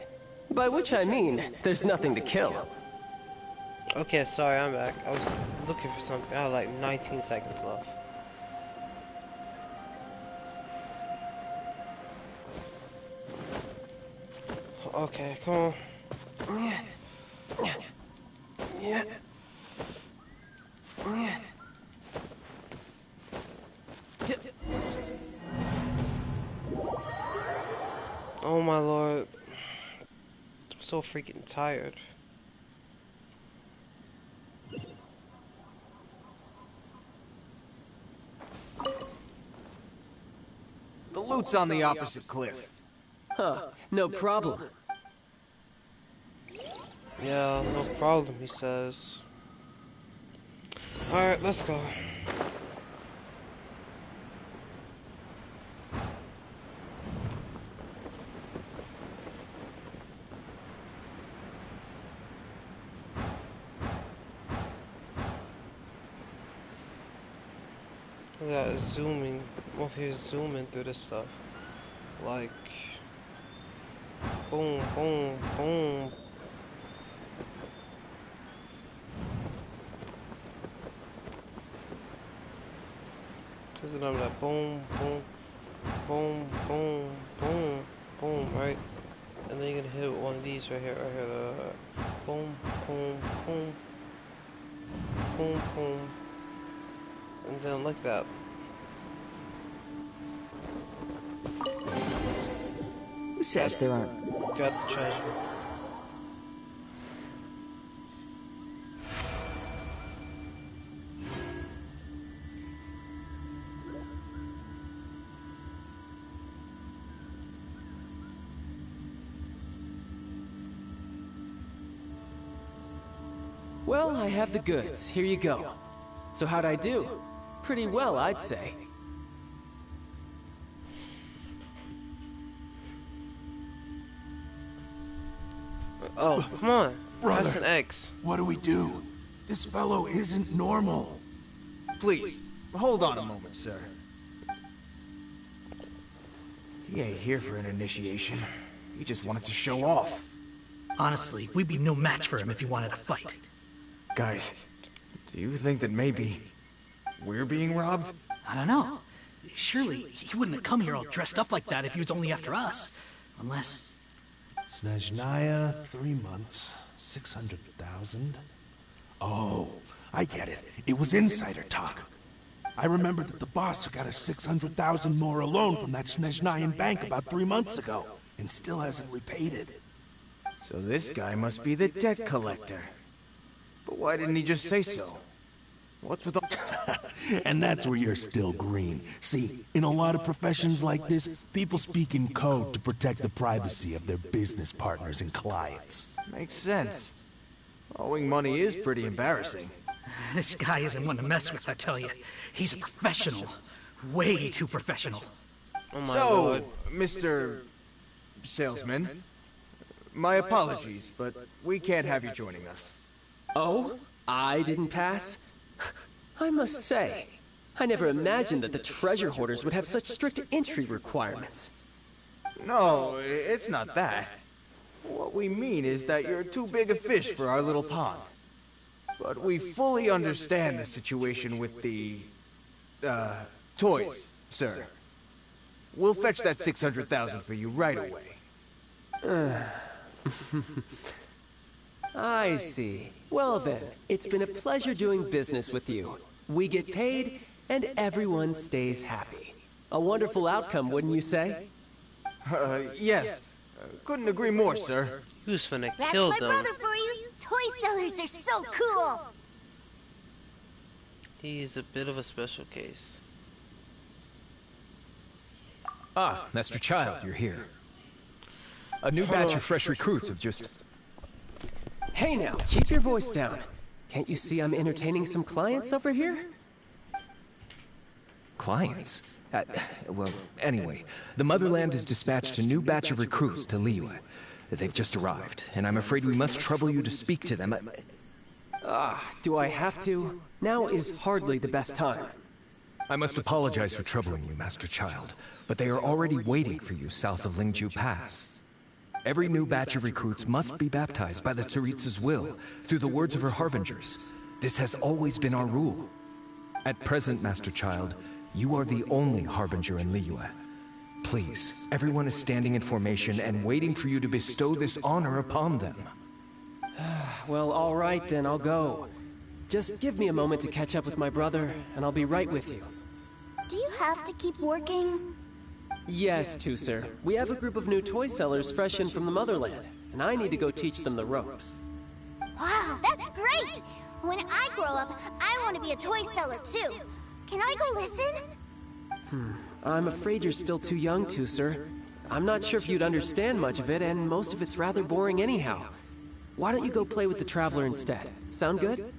By which I mean, there's nothing to kill. Okay, sorry, I'm back. I was looking for something. I had like 19 seconds left. Okay, come on. Yeah. Oh my lord. I'm so freaking tired. The loot's on the opposite cliff. Huh, no problem. Yeah, no problem, he says. Alright, let's go. Look at that zooming. I'm over here zooming through this stuff. Like, boom, boom, boom. Because then I'm like boom, boom, boom, boom, boom, boom, right? And then you're gonna hit it with one of these right here, boom, boom, boom, boom, boom, and then like that. Who says there aren't? Got the treasure. Well, I have the goods. Here you go. So how'd I do? Pretty well, I'd say. Oh, come on. Brother, Press an X. What do we do? This fellow isn't normal. Please, hold on a moment, sir. He ain't here for an initiation. He just wanted to show off. Honestly, we'd be no match for him if he wanted to fight. Guys, do you think that maybe we're being robbed? I don't know. Surely, he wouldn't have come here all dressed up like that if he was only after us. Unless... Snezhnaya, 3 months, 600,000. Oh, I get it. It was insider talk. I remember that the boss took out a 600,000 more loan from that Snezhnayan bank about 3 months ago, and still hasn't repaid it. So this guy must be the debt collector. But why didn't he just say so? What's with all... And that's where you're still green. See, in a lot of professions like this, people speak in code to protect the privacy of their business partners and clients. Makes sense. Owing money is pretty embarrassing. This guy isn't one to mess with, I tell you. He's a professional. Way too professional. Oh my God. Mr. Salesman, my apologies, but we can't have you joining us. Oh? I didn't pass? I must say, I never imagined that the treasure hoarders would have such strict entry requirements. No, it's not that. What we mean is that you're too big a fish for our little pond. But we fully understand the situation with the... toys, sir. We'll fetch that 600,000 for you right away. I see. Well then, it's been a pleasure doing business with you. We get paid, and everyone stays happy. A wonderful outcome, wouldn't you say? Yes. Couldn't agree more, sir. Who's finna That's kill my them? brother for you. Toy sellers are so cool. He's a bit of a special case. Ah, Master Child, you're here. A new batch of fresh recruits have just... Hey now, keep your voice down. Can't you see I'm entertaining some clients over here? Clients? Well, anyway, the Motherland has dispatched a new batch of recruits to Liyue. They've just arrived, and I'm afraid we must trouble you to speak to them. Do I have to? Now is hardly the best time. I must apologize for troubling you, Master Child, but they are already waiting for you south of Lingju Pass. Every new batch of recruits must be baptized by the Tsaritsa's will, through the words of her harbingers. This has always been our rule. At present, Master Child, you are the only harbinger in Liyue. Please, everyone is standing in formation and waiting for you to bestow this honor upon them. Well, all right then, I'll go. Just give me a moment to catch up with my brother, and I'll be right with you. Do you have to keep working? Yes, Tusser. We have a group of new toy sellers fresh in from the Motherland, and I need to go teach them the ropes. Wow, that's great! When I grow up, I want to be a toy seller too. Can I go listen? I'm afraid you're still too young, Tusser. I'm not sure if you'd understand much of it, and most of it's rather boring anyhow. Why don't you go play with the Traveler instead? Sound good?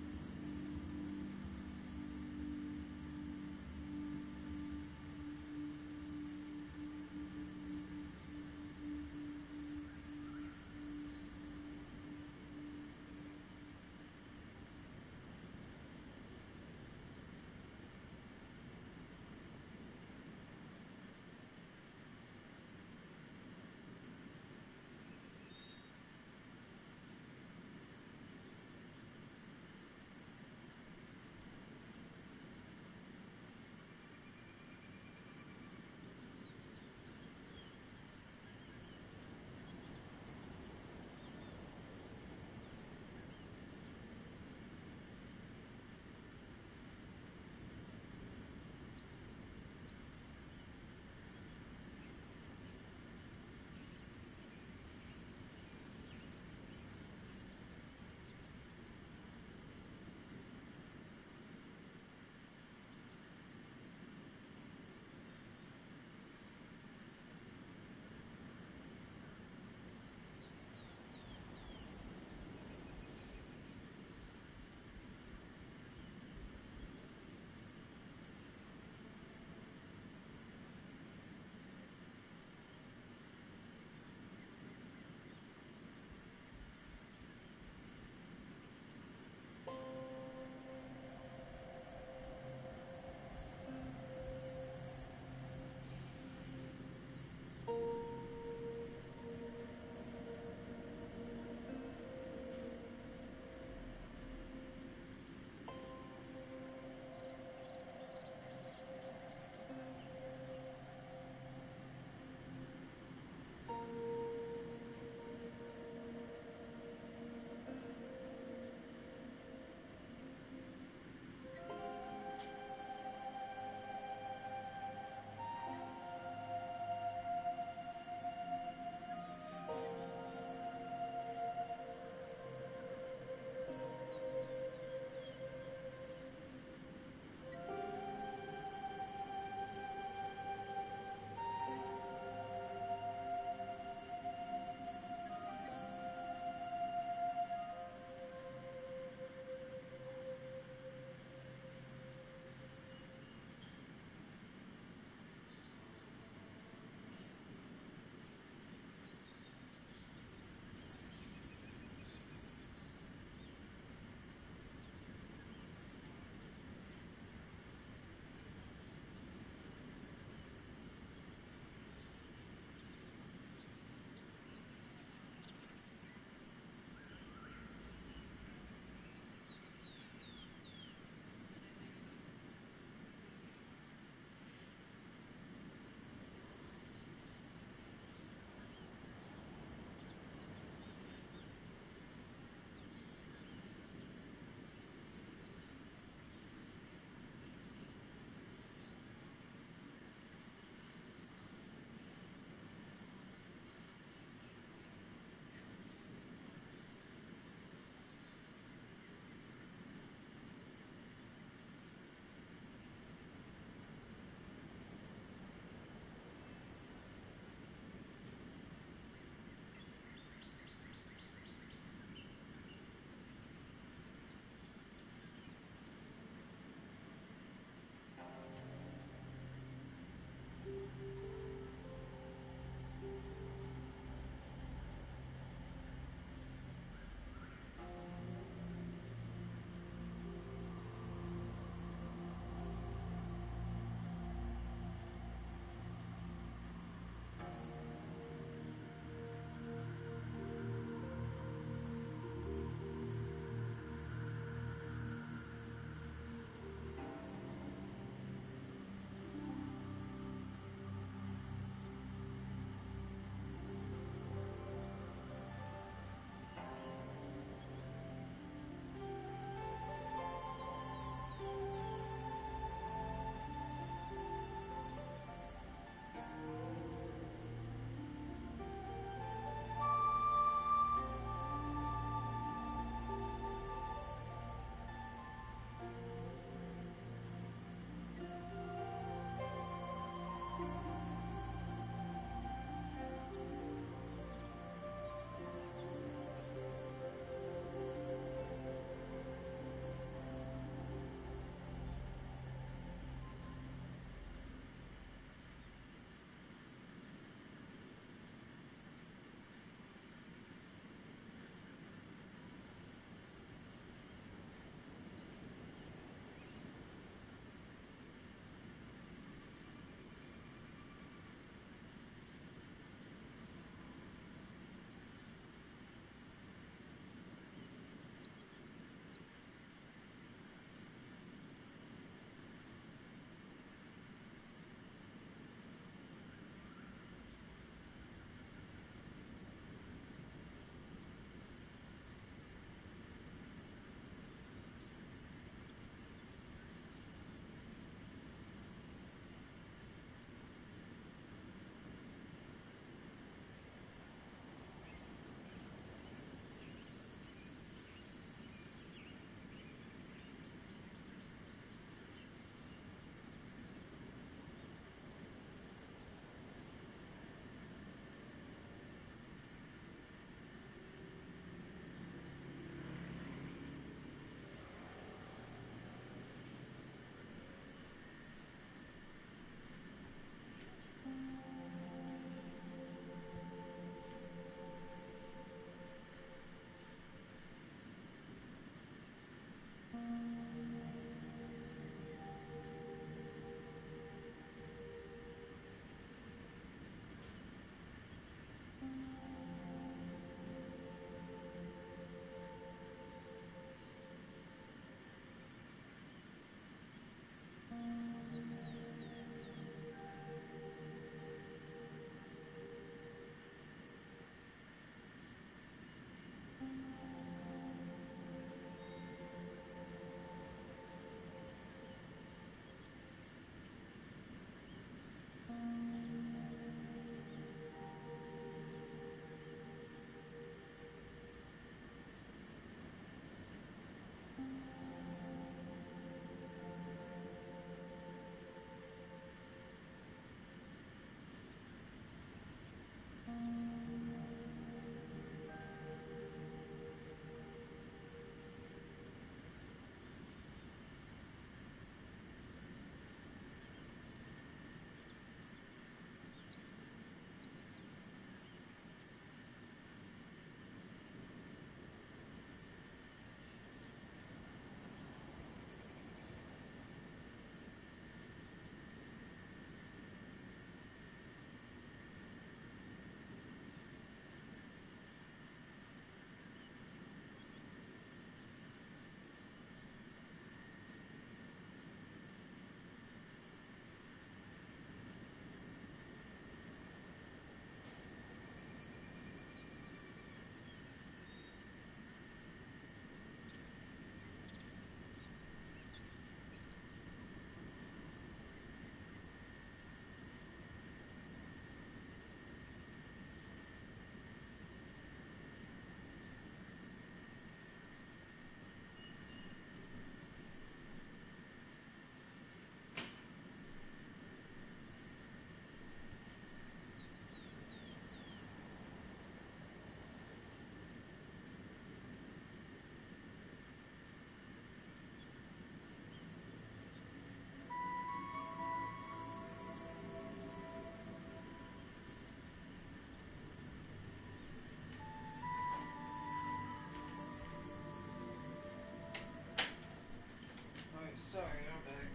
Sorry, I'm back.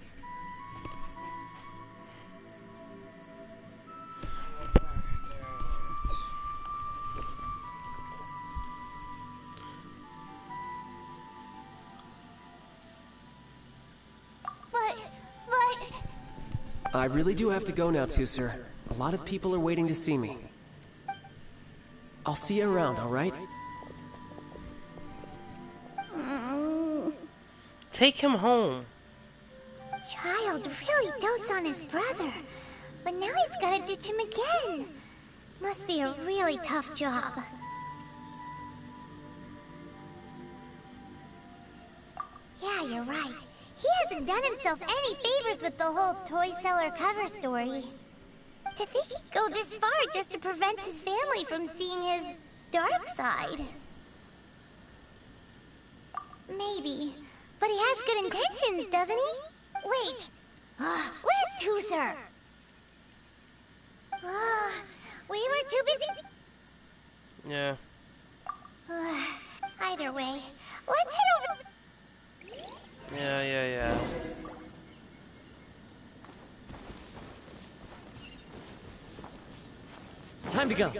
But... I really do have to go now, too, sir. A lot of people are waiting to see me. I'll see you around, all right? Take him home. Child really dotes on his brother, but now he's gotta ditch him again. Must be a really tough job. Yeah, you're right. He hasn't done himself any favors with the whole toy seller cover story. To think he'd go this far just to prevent his family from seeing his dark side. Maybe. But he has good intentions, doesn't he? Wait. Where's Tooser? We were too busy. Yeah. Either way, let's head over. Yeah. Time to go.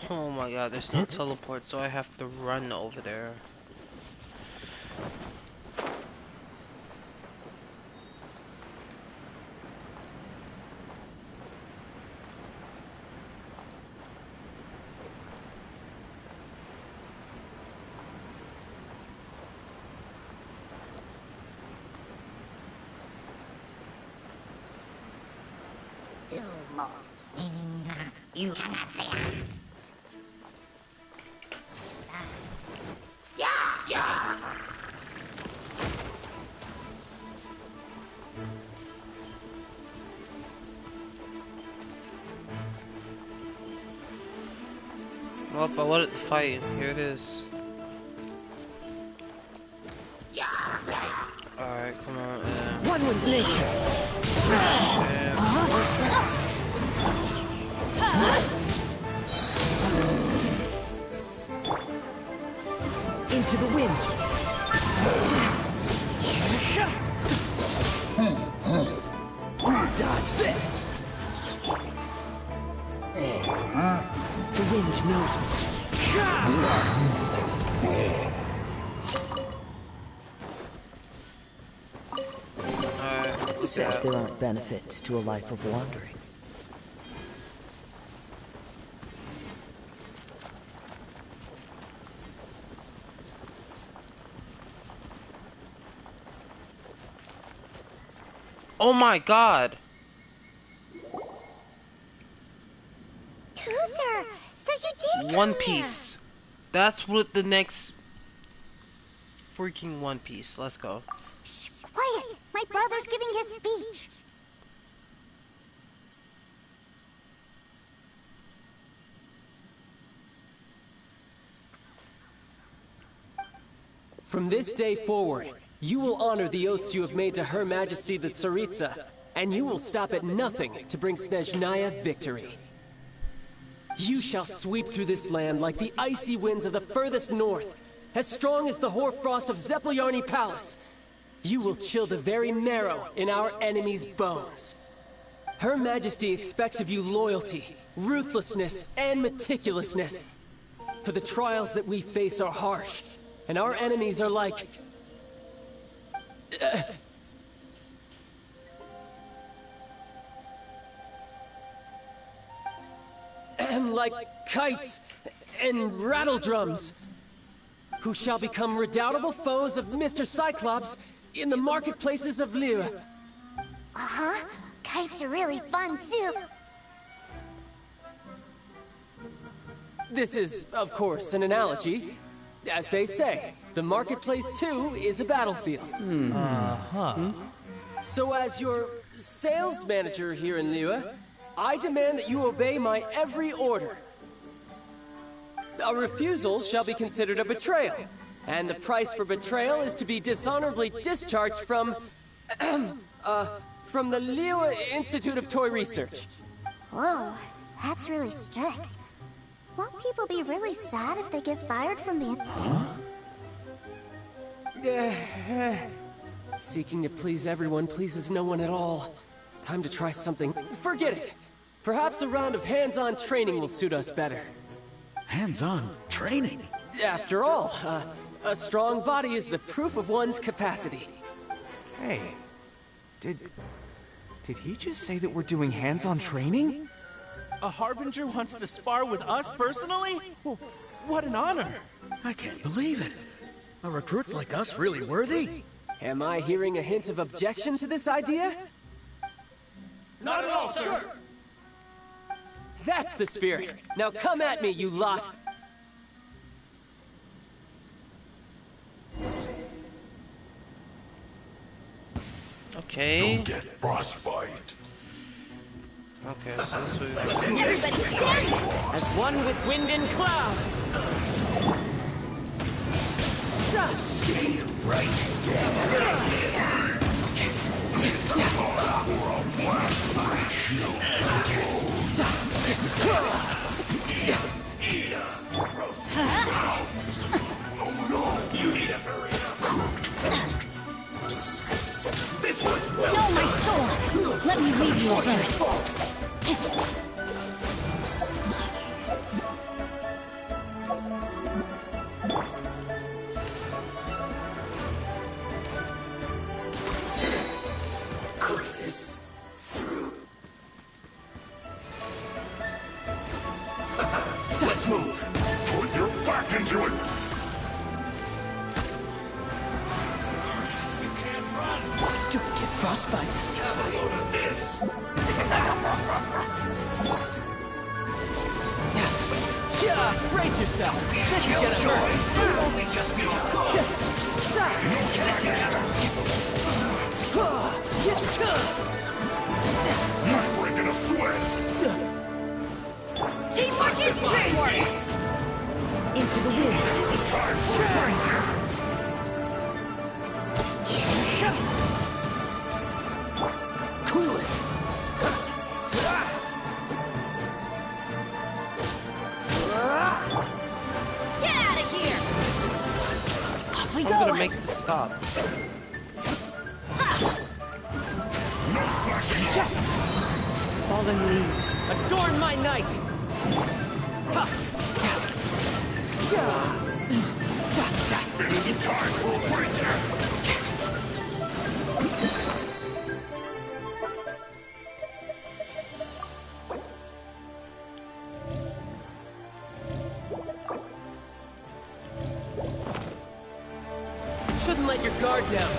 Oh my god, there's no teleport, so I have to run over there. You can say it. Well, I wanted to fight. Here it is. Alright, come on. One with nature. Into the wind. Dodge this. The wind knows me. Who says there aren't benefits to a life of wandering? Oh my god! Tooser, so you did One come here. Piece. That's what the next freaking One Piece. Let's go. Shh, quiet! My brother's giving his speech. From this day forward, you will honor the oaths you have made to Her Majesty the Tsaritsa, and you will stop at nothing to bring Snezhnaya victory. You shall sweep through this land like the icy winds of the furthest north, as strong as the hoarfrost of Zeppeljärni Palace. You will chill the very marrow in our enemies' bones. Her Majesty expects of you loyalty, ruthlessness, and meticulousness. For the trials that we face are harsh, and our enemies are like... like kites and rattle drums, who shall become redoubtable foes of Mr. Cyclops in the marketplaces of Liyue. Uh-huh. Kites are really fun, too. This is, of course, an analogy. As they say, the marketplace, too, is a battlefield. So as your sales manager here in Liyue, I demand that you obey my every order. A refusal shall be considered a betrayal, and the price for betrayal is to be dishonorably discharged from the Liyue Institute of Toy Research. Whoa, That's really strict. Won't people be really sad if they get fired from the... Seeking to please everyone pleases no one at all. Time to try something. Forget it! Perhaps a round of hands-on training will suit us better. Hands-on training? After all, a strong body is the proof of one's capacity. Hey, did he just say that we're doing hands-on training? A Harbinger wants to spar with us personally? What an honor! I can't believe it. Are recruits like us really worthy? Am I hearing a hint of objection to this idea? Not at all, sir! That's the spirit! Now come at me, you lot! Okay. You'll get frostbite. Okay, so that's what we Everybody stand! As one with wind and cloud! Stay right down. Oh no! You need a hurry. This one's well. No, my sword! Let me leave you first. Cook this through. Let's move. Put your back into it. Don't get frostbite. Have a load of this. Brace yourself! This is gonna hurt! You'll only just be a thought. Get it together. Not breaking a sweat. Teamwork is teamwork! Into the wind. Cool it. Get out of here! Off we I'm go! gonna make this stop. Fallen leaves, adorn my night! It isn't time for a break yet. Shouldn't let your guard down.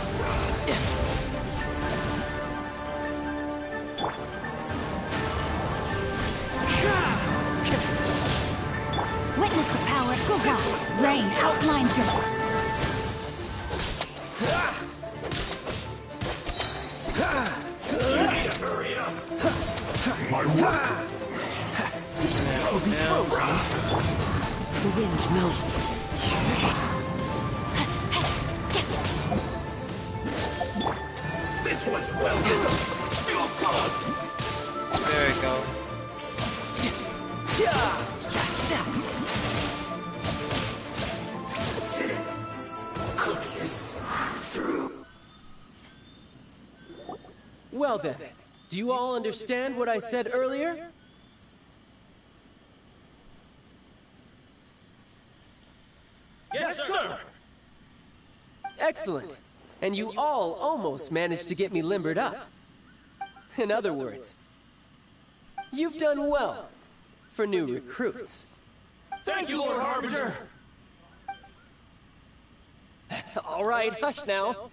Witness the power of Guga. Rain outlines your... Hurry up. My work. This man will be frozen. The wind knows me. This one's well done. Feel good. There we go. Cook this through. Well then, do you all understand what I said earlier? Yes, sir! Excellent. And you all almost managed to get me limbered up. In other words, you've done well for new recruits. Thank you, Lord Harbinger! All right, hush now.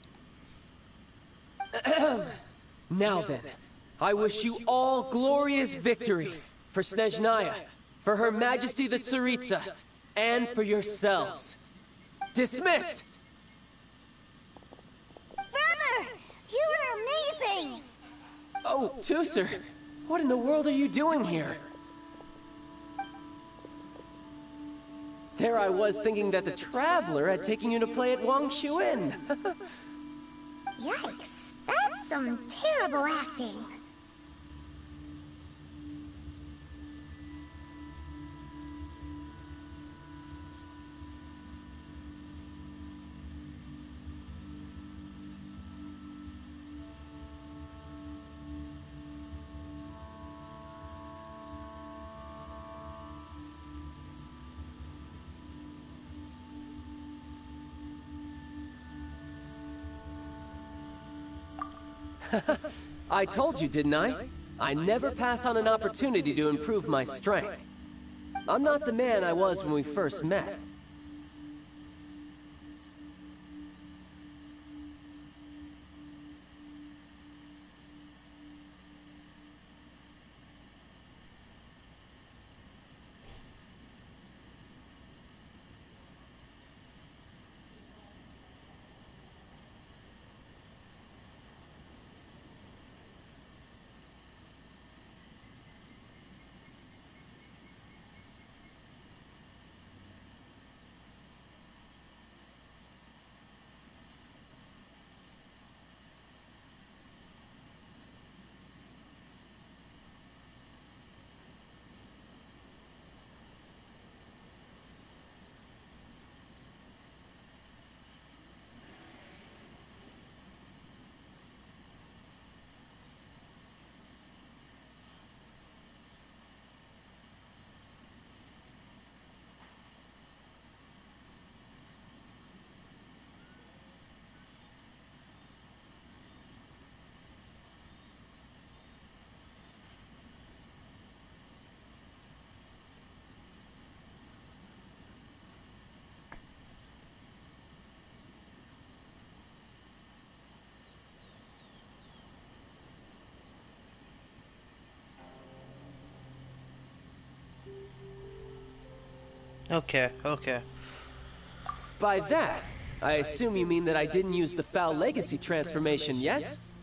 Now then, I wish you all glorious victory for Snezhnaya, for Her Majesty the Tsaritsa, and for yourselves. Dismissed! Brother! You are amazing! Oh, Teucer, what in the world are you doing here? There I was thinking that the Traveler had taken you to play at Wang Shuin. Yikes. That's some terrible acting. I told you, didn't I? I never pass on an opportunity to improve my strength. I'm not the man I was when we first met. Okay. By that, I assume you mean that I didn't use the Foul Legacy transformation, yes?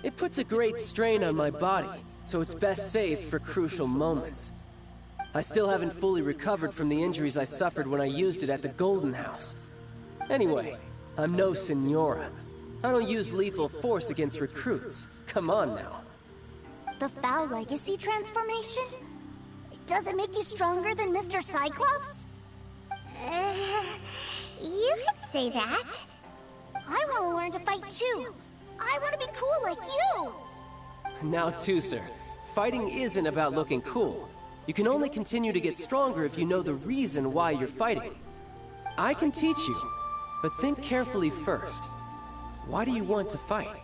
It puts a great strain on my body, so it's best saved for crucial moments. I still haven't fully recovered from the injuries I suffered when I used it at the Golden House. Anyway, I'm no Senora. I don't use lethal force against recruits. Come on now. The Foul Legacy transformation? Does it make you stronger than Mr. Cyclops? You could say that. I want to learn to fight too. I want to be cool like you. Now, Tooser, fighting isn't about looking cool. You can only continue to get stronger if you know the reason why you're fighting. I can teach you, but think carefully first. Why do you want to fight?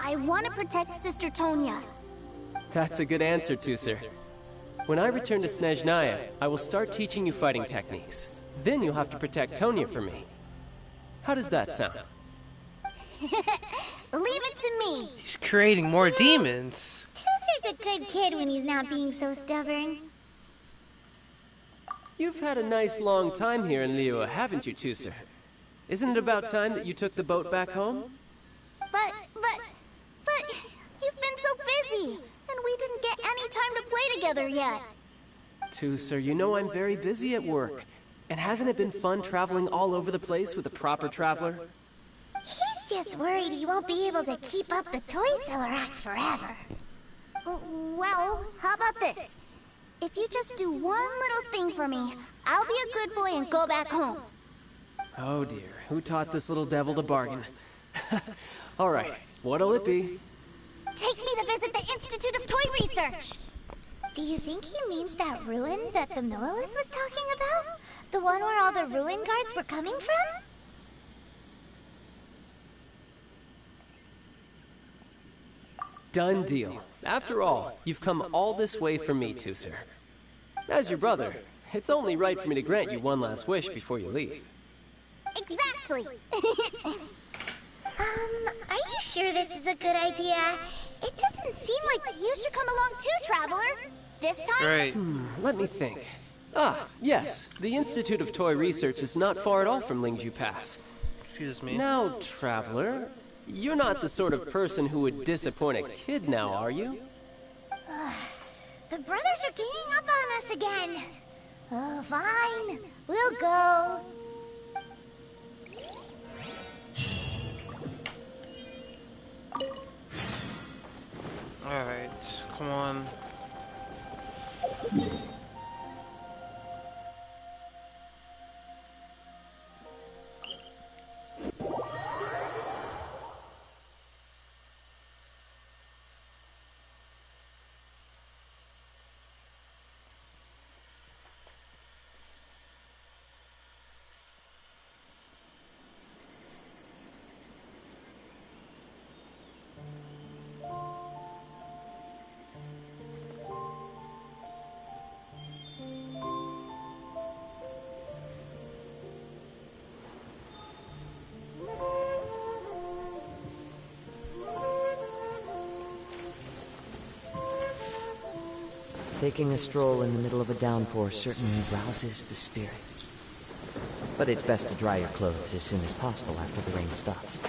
I want to protect Sister Tonya. That's a good answer, Tooser. When I return to Snezhnaya, I will start teaching you fighting techniques. Then you'll have to protect Tonya for me. How does that sound? Leave it to me. He's creating more demons. Tooser's a good kid when he's not being so stubborn. You've had a nice long time here in Liyue, haven't you, Tooser? Isn't it about time that you took the boat back home? But you've been so busy, and we didn't get any time to play together yet. Tooser, you know I'm very busy at work. And hasn't it been fun traveling all over the place with a proper traveler? He's just worried he won't be able to keep up the Toy Seller Act forever. Well, how about this? If you just do one little thing for me, I'll be a good boy and go back home. Oh dear, who taught this little devil to bargain? Alright, what'll it be? Take me to visit the Institute of Toy Research! Do you think he means that ruin that the Millelith was talking about? The one where all the ruin guards were coming from? Done deal. After all, you've come all this way for me, Tooser. As your brother, it's only right for me to grant you one last wish before you leave. Exactly! Are you sure this is a good idea? It doesn't seem like you should come along too, Traveler. This time? Right. Let me think. Ah, yes. The Institute of Toy Research is not far at all from Lingju Pass. Excuse me. Now, Traveler, you're not the sort of person who would disappoint a kid now, are you? The brothers are ganging up on us again. Oh, fine. We'll go. Alright, come on. Taking a stroll in the middle of a downpour certainly rouses the spirit. But it's best to dry your clothes as soon as possible after the rain stops.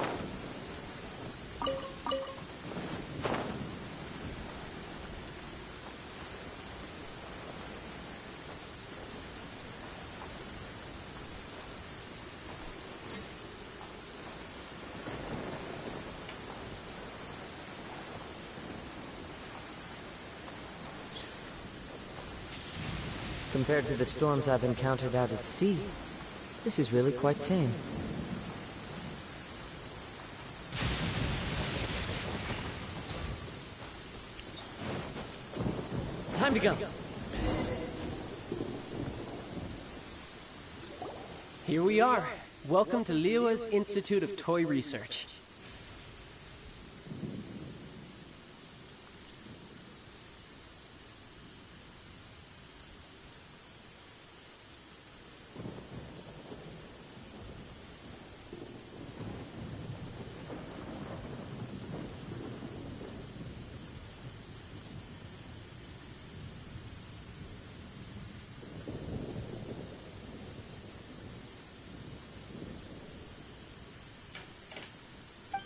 Compared to the storms I've encountered out at sea, this is really quite tame. Time to go. Here we are. Welcome to Liyue's Institute of Toy Research.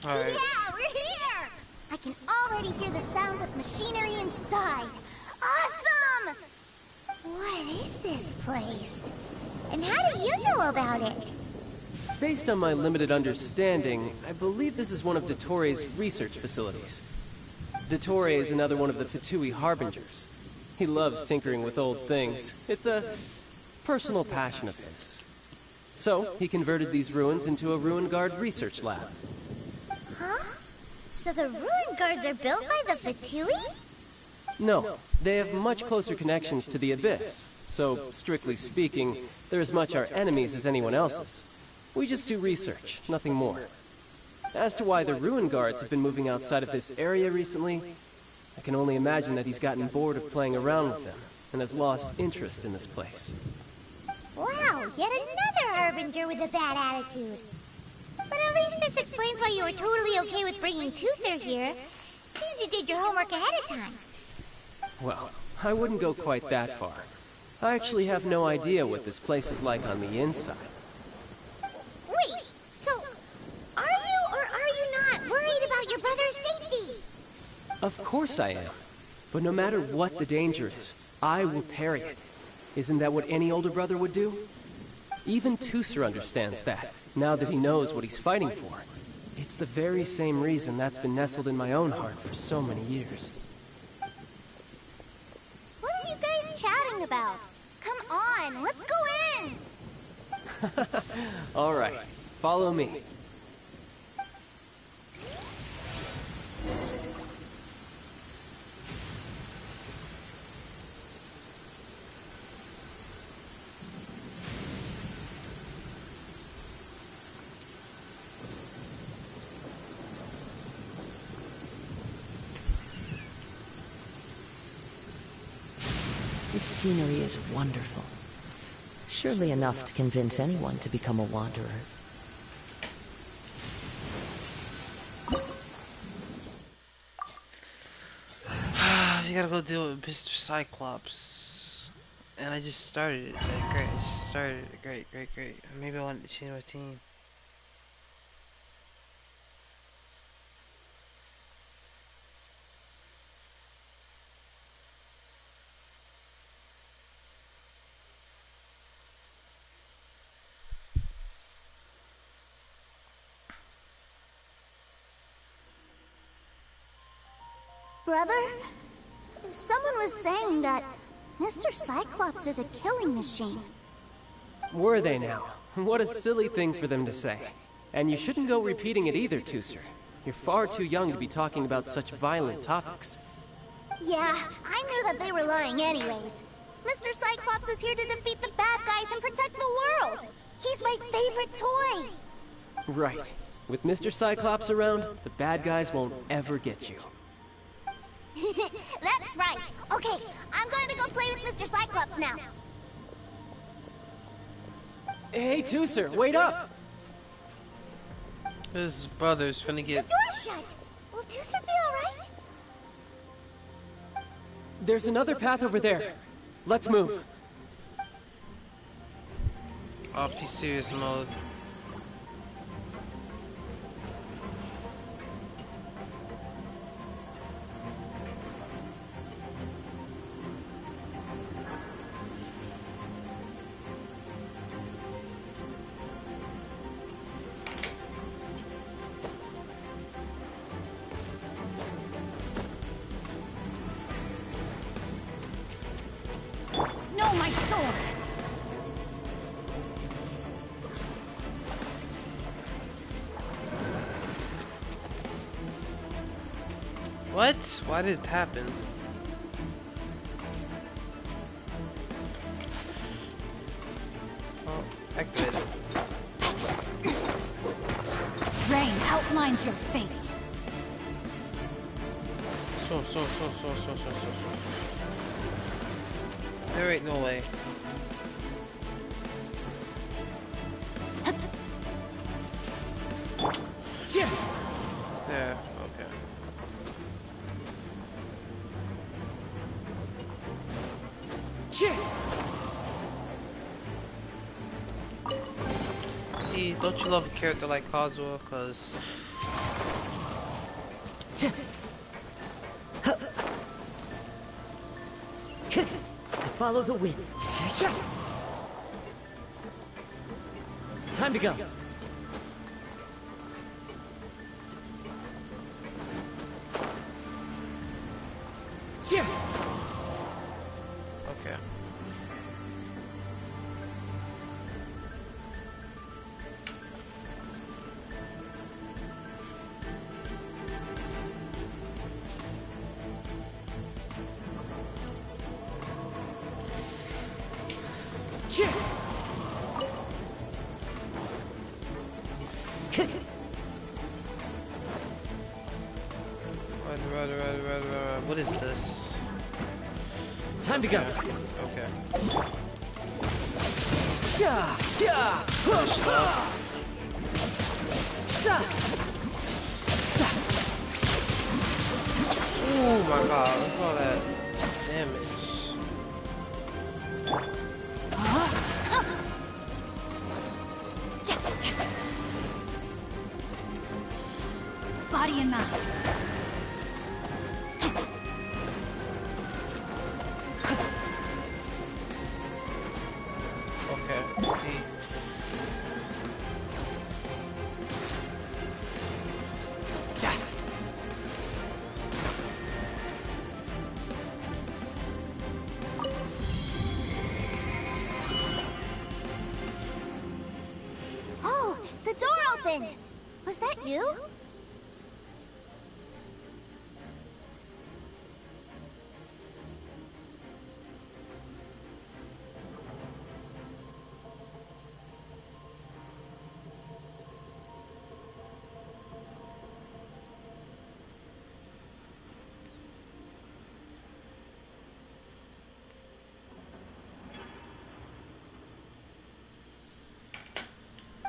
Right. Yeah, we're here! I can already hear the sounds of machinery inside. Awesome! What is this place? And how do you know about it? Based on my limited understanding, I believe this is one of Dottoro's research facilities. Dottore is another one of the Fatui Harbingers. He loves tinkering with old things. It's a personal passion of his. So, he converted these ruins into a Ruin Guard research lab. Huh? So the Ruin Guards are built by the Fatui? No, they have much closer connections to the Abyss. So, strictly speaking, they're as much our enemies as anyone else's. We just do research, nothing more. As to why the Ruin Guards have been moving outside of this area recently, I can only imagine that he's gotten bored of playing around with them, and has lost interest in this place. Wow, yet another Harbinger with a bad attitude. But at least this explains why you were totally okay with bringing Tooser here. Seems you did your homework ahead of time. Well, I wouldn't go quite that far. I actually have no idea what this place is like on the inside. Wait, so are you or are you not worried about your brother's safety? Of course I am. But no matter what the danger is, I will parry it. Isn't that what any older brother would do? Even Tooser understands that, now that he knows what he's fighting for. It's the very same reason that's been nestled in my own heart for so many years. What are you guys chatting about? Come on, let's go in! All right, follow me. This scenery is wonderful. Surely enough to convince anyone to become a wanderer. You gotta go deal with Mr. Cyclops. And I just started it. Like, great, I just started it. Great. Maybe I wanted to change my team. Brother? Someone was saying that Mr. Cyclops is a killing machine. Were they now? What a silly thing for them to say. And you shouldn't go repeating it either, Tooser. You're far too young to be talking about such violent topics. Yeah, I knew that they were lying anyways. Mr. Cyclops is here to defeat the bad guys and protect the world! He's my favorite toy! Right. With Mr. Cyclops around, the bad guys won't ever get you. That's right. Okay, I'm going to go play with Mr. Cyclops now. Hey, Tooser, wait up! His brother's finna get... The door's shut! Will Tooser be alright? There's another path over there. Let's move. Off the serious mode. No, my sword! What? Why did it happen? Oh, activated. Rain outlines your fate. So. There ain't no way. There, okay. See, don't you love a character like Kazuha? Cause Follow the wind. Time to go. okay. Right. What is this? Time to go. Okay. Oh my god, look at all that damage. Body and mind. Okay, see. Oh, the door opened! Was that you?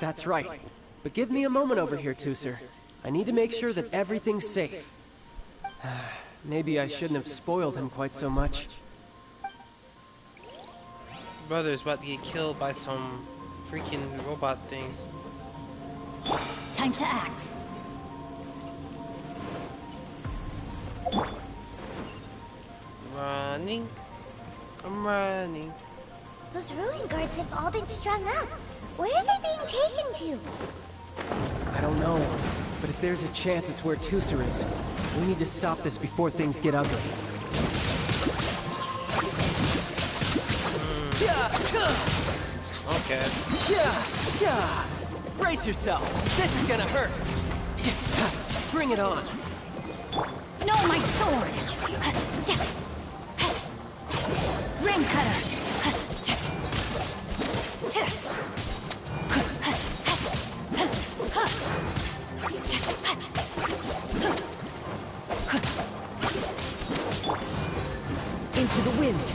That's right. But give me a moment over here, Tooser. I need to make sure that everything's safe. Maybe I shouldn't have spoiled him quite so much. Brother's about to get killed by some freaking robot things. Time to act. Running. I'm running. Those ruin guards have all been strung up. Where are they being taken to? I don't know, but if there's a chance it's where Tooser is, we need to stop this before things get ugly. Okay. Brace yourself. This is gonna hurt. Bring it on. No, my sword! Ring cutter! Into the wind.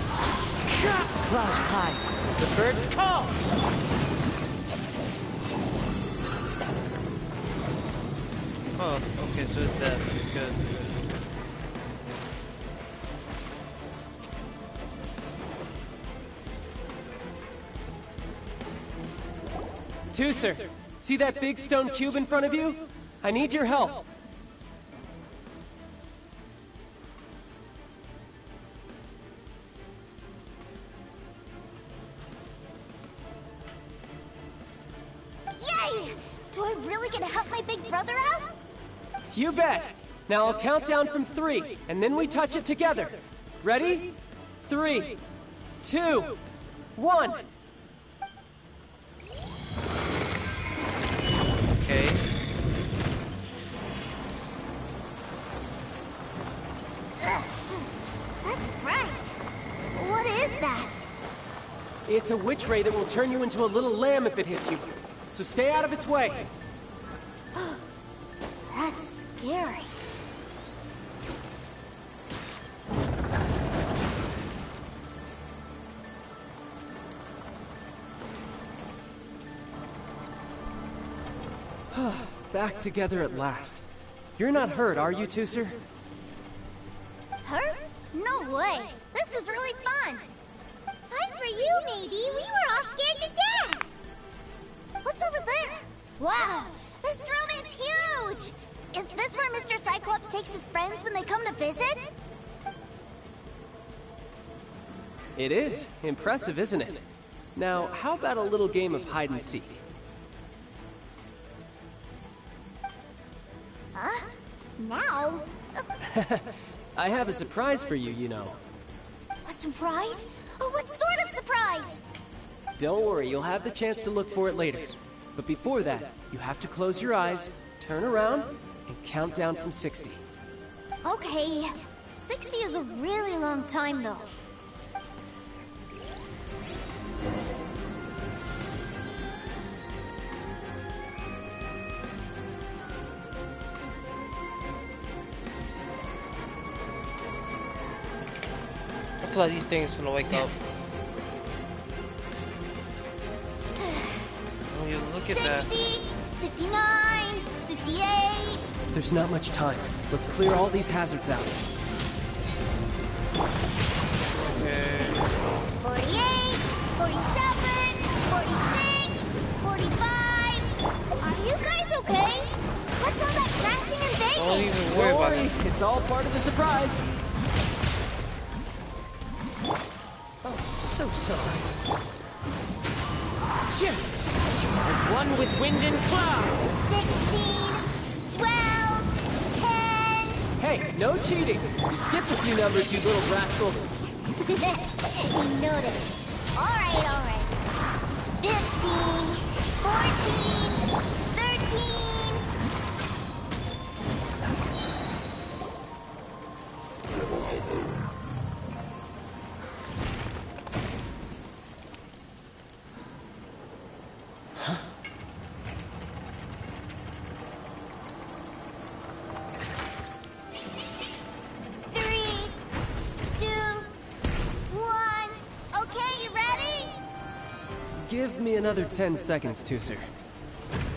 Clouds high. The birds call. Oh, okay, so it's dead. Good. Tooser, see that big stone cube in front of you? I need your help. Yay! Do I really get to help my big brother out? You bet. Now I'll count down from 3, and then we touch it together. Ready? 3, 2, 1. Okay. That's bright. What is that? It's a witch ray that will turn you into a little lamb if it hits you. So stay out of its way. That's scary. Back together at last. You're not hurt, are you, Tooser? Hurt? No way. This is really fun. Fun for you, maybe. We were all scared to death. What's over there? Wow, this room is huge! Is this where Mr. Cyclops takes his friends when they come to visit? It is. Impressive, isn't it? Now, how about a little game of hide and seek? Huh? Now? I have a surprise for you, you know. A surprise? Oh, what sort of surprise? Don't worry, you'll have the chance to look for it later. But before that, you have to close your eyes, turn around, and count down from 60. Okay, 60 is a really long time, though. I feel like these things gonna wake up. Oh, you look at 60, that. 59, 58. There's not much time. Let's clear all these hazards out. Okay. 48, 47, 46, 45. Are you guys okay? What's all that crashing and Don't banging? even worry about it. It's all part of the surprise. Oh, so sorry. As one with wind and cloud. 16, 12, 10. Hey, no cheating. You skipped a few numbers, you little rascal. You noticed. All right. 15, 14, 13. Give me another 10 seconds, Tooser.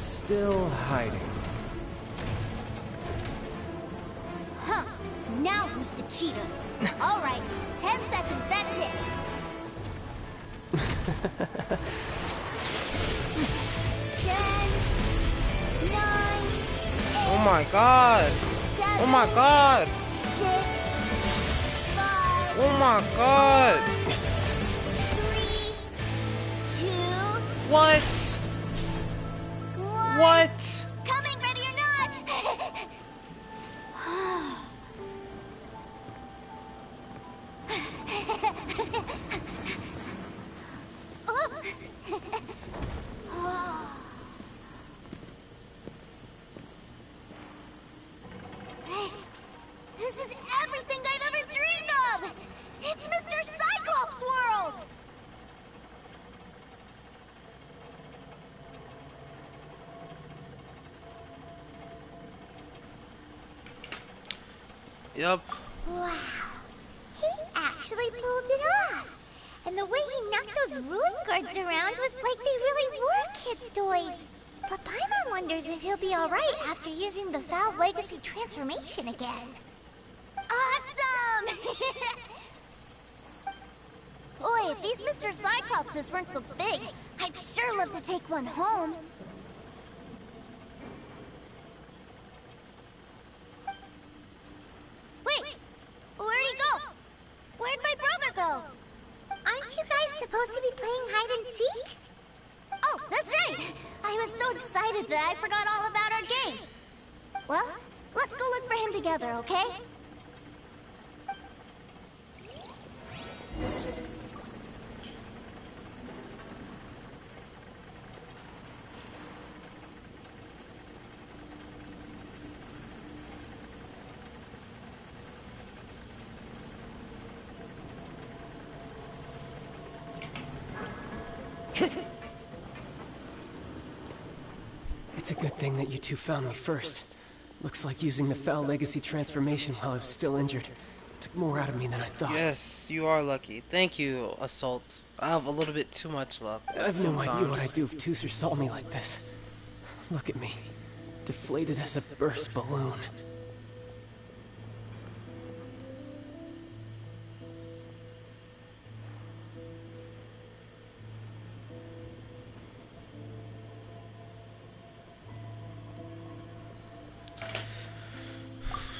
Still hiding. Huh. Now who's the cheater? All right. 10 seconds, that's it. 10, 9, 8, Oh my god! 7, Oh my god! 6, 5, Oh my god! 3, 2, What? 1. What? Coming, ready or not? This is everything I've ever dreamed of! It's Mr. Cyclops' world! Yup. Wow. He actually pulled it off. And the way he knocked those ruin guards around was like they really were kids' toys. But Paimon wonders if he'll be alright after using the Valve Legacy transformation again. Awesome! Boy, Boy, if these Mr. Cyclopses weren't so big, I'd sure love to take one home. Wait, where'd he go? Where'd my brother go? Aren't you guys supposed to be playing hide and seek? Oh, that's right! I was so excited that I forgot all about our game. Well, let's go look for him together, okay? It's a good thing that you two found me first. Looks like using the Foul Legacy transformation while I was still injured took more out of me than I thought. Yes, you are lucky. Thank you, Assault. I have a little bit too much luck. I've no idea what I'd do if Tooser saw me like this. Look at me. Deflated as a burst balloon.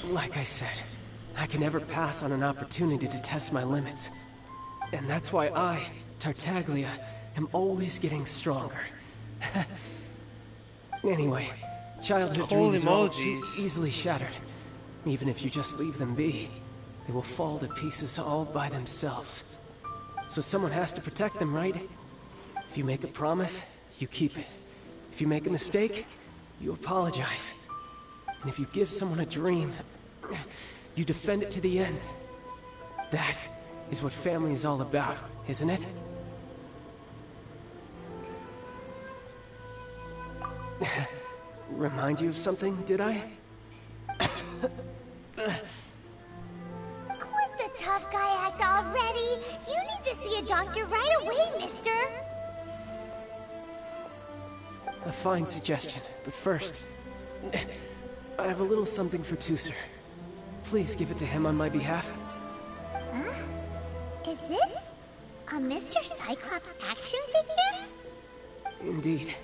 Like I said, I can never pass on an opportunity to test my limits. And that's why I, Tartaglia, am always getting stronger. Anyway, childhood dreams are all too easily shattered. Even if you just leave them be, they will fall to pieces all by themselves. So someone has to protect them, right? If you make a promise, you keep it. If you make a mistake, you apologize. And if you give someone a dream, you defend it to the end. That is what family is all about, isn't it? Remind you of something, did I? Quit the tough guy act already! You need to see a doctor right away, mister! A fine suggestion, but first, I have a little something for Tooser. Please give it to him on my behalf. Huh? Is this a Mr. Cyclops action figure? Indeed.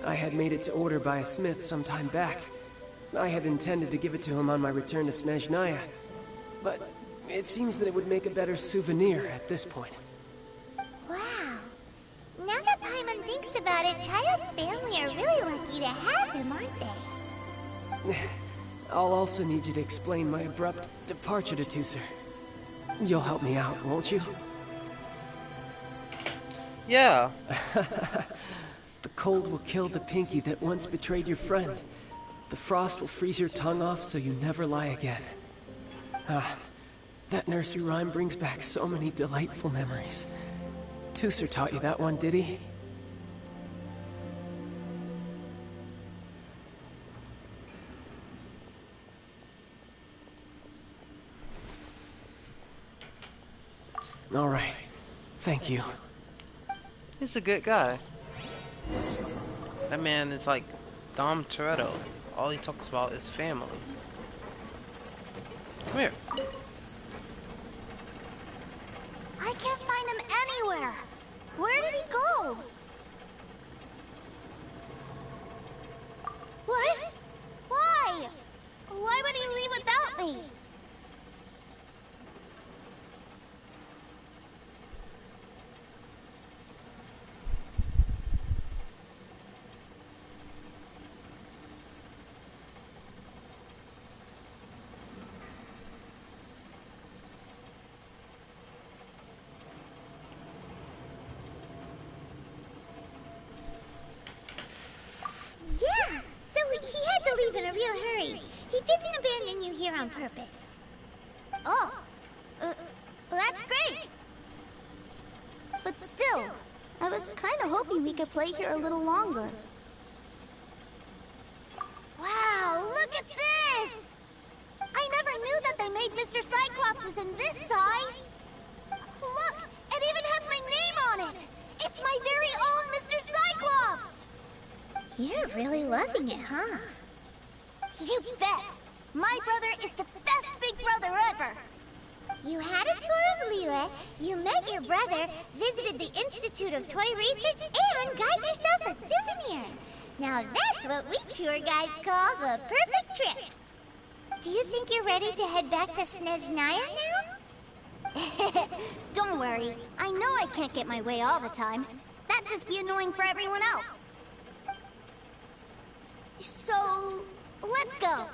I had made it to order by a smith some time back. I had intended to give it to him on my return to Snezhnaya, but it seems that it would make a better souvenir at this point. Wow. Now that Paimon thinks about it, Child's family are really lucky to have him, aren't they? I'll also need you to explain my abrupt departure to Tooser. You'll help me out, won't you? Yeah. The cold will kill the pinky that once betrayed your friend. The frost will freeze your tongue off so you never lie again. Ah, that nursery rhyme brings back so many delightful memories. Tooser taught you that one, did he? All right. Thank you. He's a good guy. That man is like Dom Toretto. All he talks about is family. Come here. I can't find him anywhere. Where did he go? What? Why? Why would he leave without me? Yeah, so he had to leave in a real hurry. He didn't abandon you here on purpose. Oh, that's great. But still, I was kind of hoping we could play here a little longer. Wow, look at this! I never knew that they made Mr. Cyclopses in this size. Look, it even has my name on it. It's my very own Mr. Cyclops. You're really loving it, huh? You bet! My brother is the best big brother ever! You had a tour of Liyue, you met your brother, visited the Institute of Toy Research, and got yourself a souvenir. Now that's what we tour guides call the perfect trip. Do you think you're ready to head back to Snezhnaya now? Don't worry. I know I can't get my way all the time. That'd just be annoying for everyone else. So, let's go.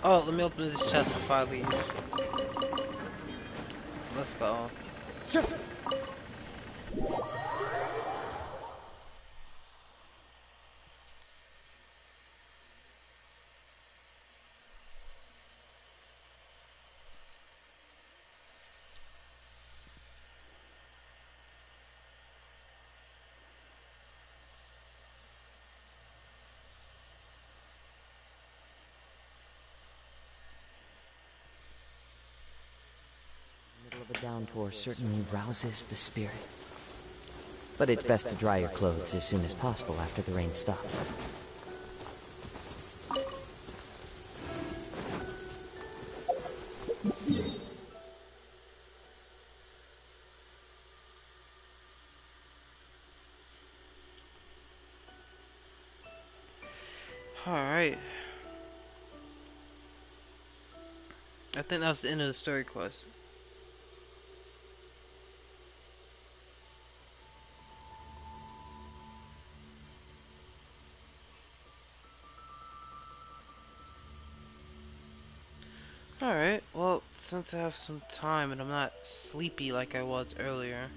Oh, let me open this chest before I leave. Let's go. The downpour certainly rouses the spirit. But it's best to dry your clothes as soon as possible after the rain stops. Alright. I think that was the end of the story quest. Alright, well, since I have some time and I'm not sleepy like I was earlier,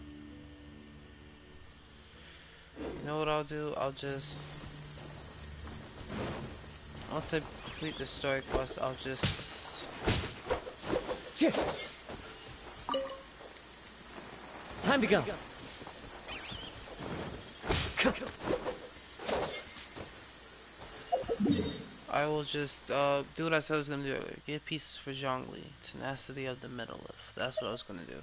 you know what I'll do? Once I complete the story quest, I'll just... Time to go! I will just do what I said I was gonna do earlier. Get pieces for Zhongli. Tenacity of the Metalith. That's what I was gonna do.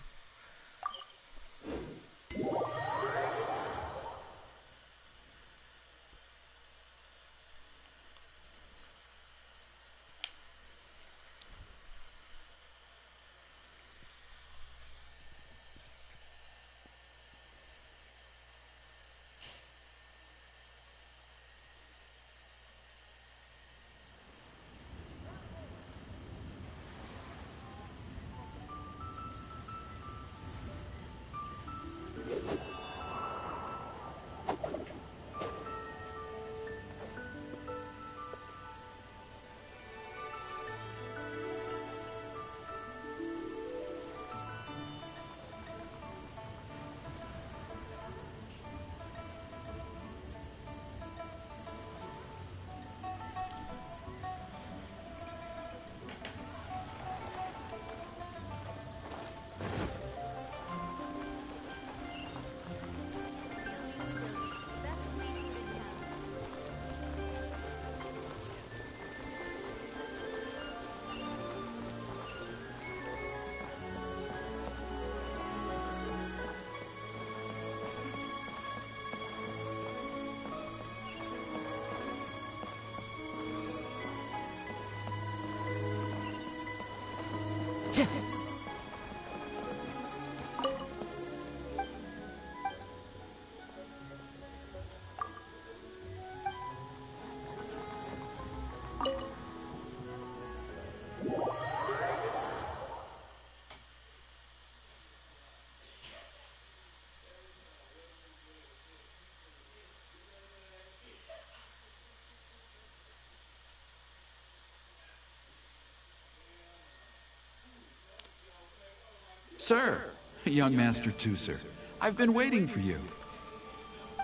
Sir, young Master Teucer, I've been waiting for you.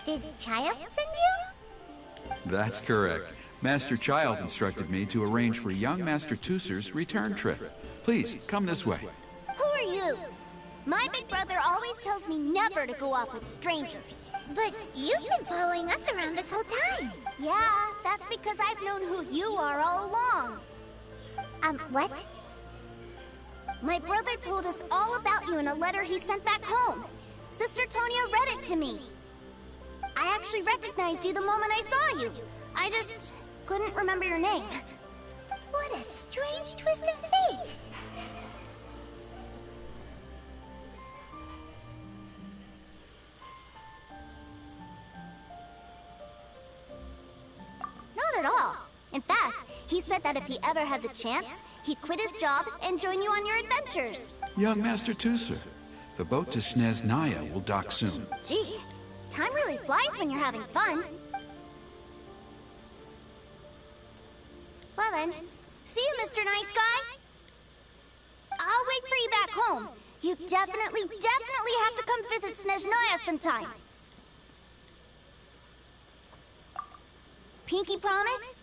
Did Child send you? That's correct. Master Child instructed me to arrange for young Master Teucer's return trip. Please, come this way. Who are you? My big brother always tells me never to go off with strangers. But you've been following us around this whole time. Yeah, that's because I've known who you are all along. What? My brother told us all about you in a letter he sent back home. Sister Tonya read it to me. I actually recognized you the moment I saw you. I just couldn't remember your name. What a strange twist of fate! Not at all. In fact, he said that if he ever had the chance, he'd quit his job and join you on your adventures. Young Master Tusser, the boat to Snezhnaya will dock soon. Gee, time really flies when you're having fun. Well then, see you, Mr. Nice Guy. I'll wait for you back home. You definitely have to come visit Snezhnaya sometime. Pinky promise?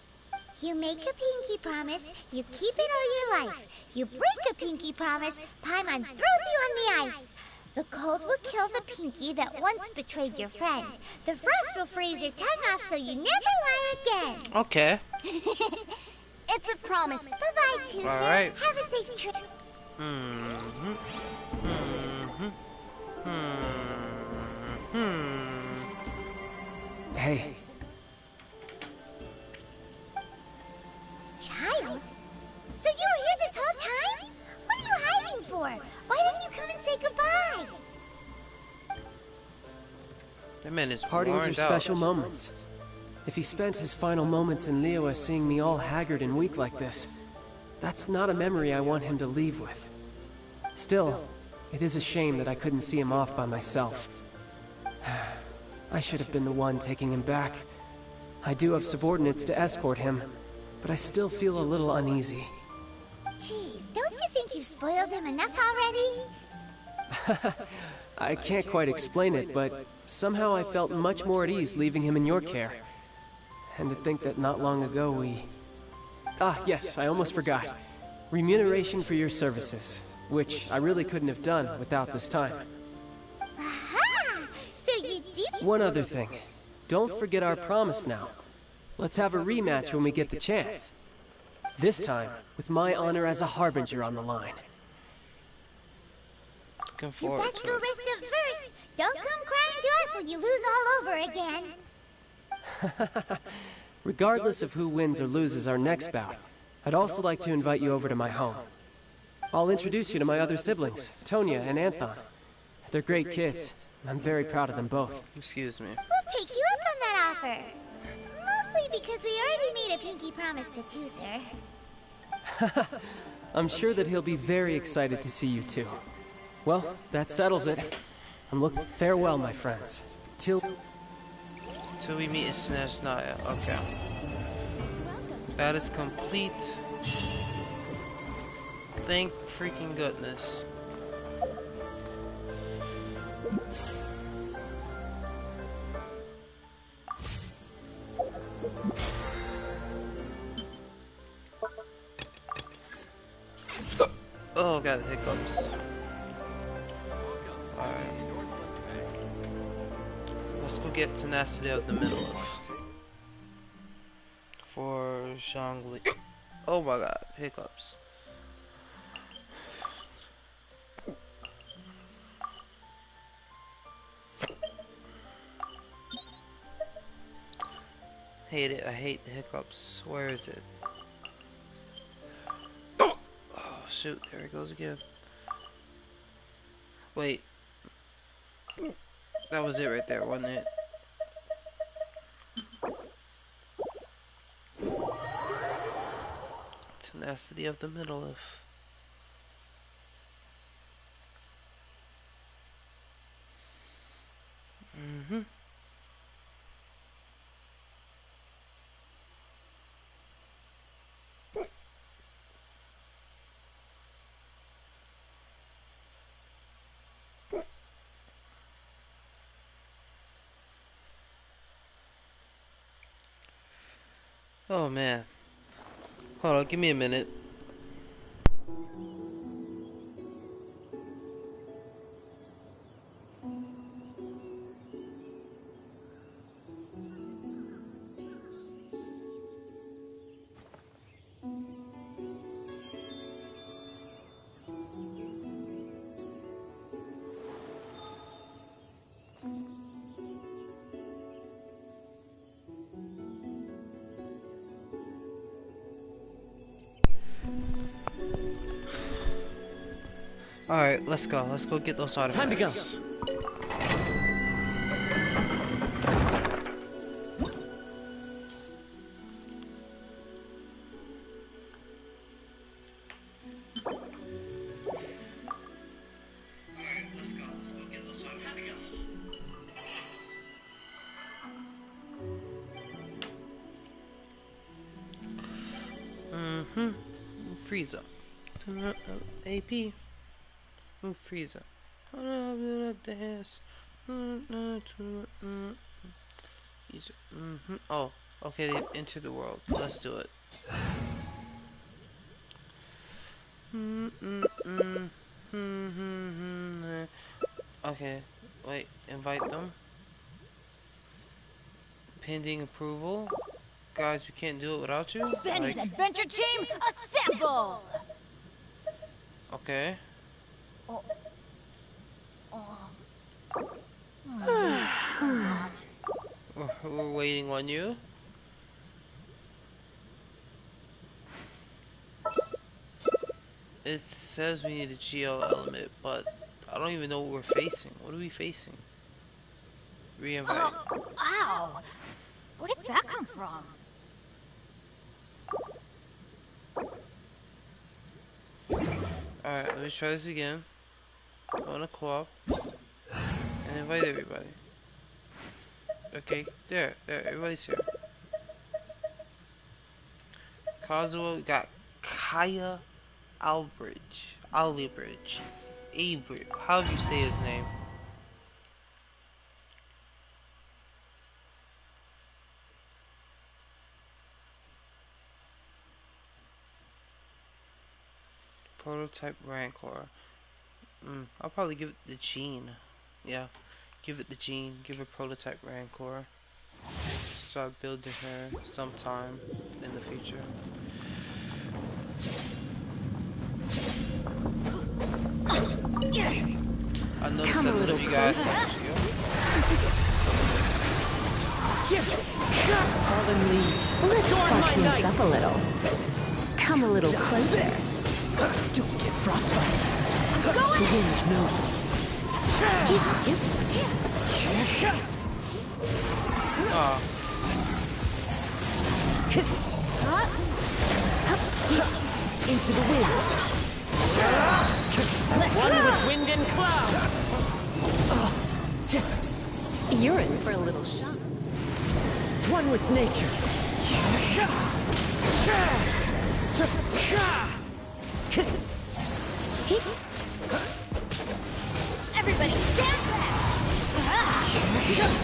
You make a pinky promise, you keep it all your life. You break a pinky promise, Paimon throws you on the ice. The cold will kill the pinky that once betrayed your friend. The frost will freeze your tongue off so you never lie again. Okay. It's a promise. Bye-bye, Tusser. All right. Have a safe trip. Hey. Child? So you were here this whole time? What are you hiding for? Why didn't you come and say goodbye? That man is Partings are worn out. special moments. If he spent his final moments in Liyue seeing me all haggard and weak like this, that's not a memory I want him to leave with. Still, it is a shame that I couldn't see him off by myself. I should have been the one taking him back. I do have subordinates to escort him, but I still feel a little uneasy. Jeez, don't you think you've spoiled him enough already? I can't quite explain it, but somehow I felt much more at ease leaving him in your care. And to think that not long ago we... Ah, yes, I almost forgot. Remuneration for your services, which I really couldn't have done without this time. Aha! So you did... One other thing. Don't forget our promise now. Let's have a rematch when we get the chance. This time, with my honor as a Harbinger on the line. Looking You forward best to go it. rest up first. Don't come crying to us when you lose all over again. Regardless of who wins or loses our next bout, I'd also like to invite you over to my home. I'll introduce you to my other siblings, Tonya and Anthon. They're great kids, and I'm very proud of them both. Excuse me. We'll take you up on that offer. Mostly because we already made a pinky promise to Tusser. I'm sure that he'll be very excited to see you too. Well, that settles it. Farewell, my friends. Till we meet in Snezhnaya. Okay. That is complete. Thank freaking goodness. Oh, got hiccups. Alright. Let's go get Tenacity of the Middle for Zhongli. Oh my god, hiccups. Hate it, I hate the hiccups. Where is it? Oh shoot, there it goes again. Wait. That was it right there, wasn't it? Tenacity of the Middle. Oh man. Hold on, give me a minute. Alright, let's go. Let's go get those artifacts. Time to go. Frieza. AP. Frieza. Dance. Oh, okay, they've entered the world. Let's do it. Okay, wait, invite them. Pending approval. Guys, we can't do it without you. Benny's adventure team, assemble! Okay. We're waiting on you. It says we need a Geo element, but I don't even know what we're facing. What are we facing? Reinvite. Ow! Where did that come from? Alright, let me try this again. Go on a co-op. And invite everybody. Okay, there, everybody's here. Kazuo, we got Kaya Albridge. Albridge. How do you say his name? Prototype Rancor. I'll probably give it the Gene. Yeah, give it the Gene. Give it Prototype Rancor. Start building her sometime in the future. I noticed that none of you guys have Geo. Fallen leaves. Let's spice things up a little. Come a little closer. Don't get frostbite. The wind knows me. Into the wind. One with wind and cloud. You're in for a little shock. One with nature. Everybody stand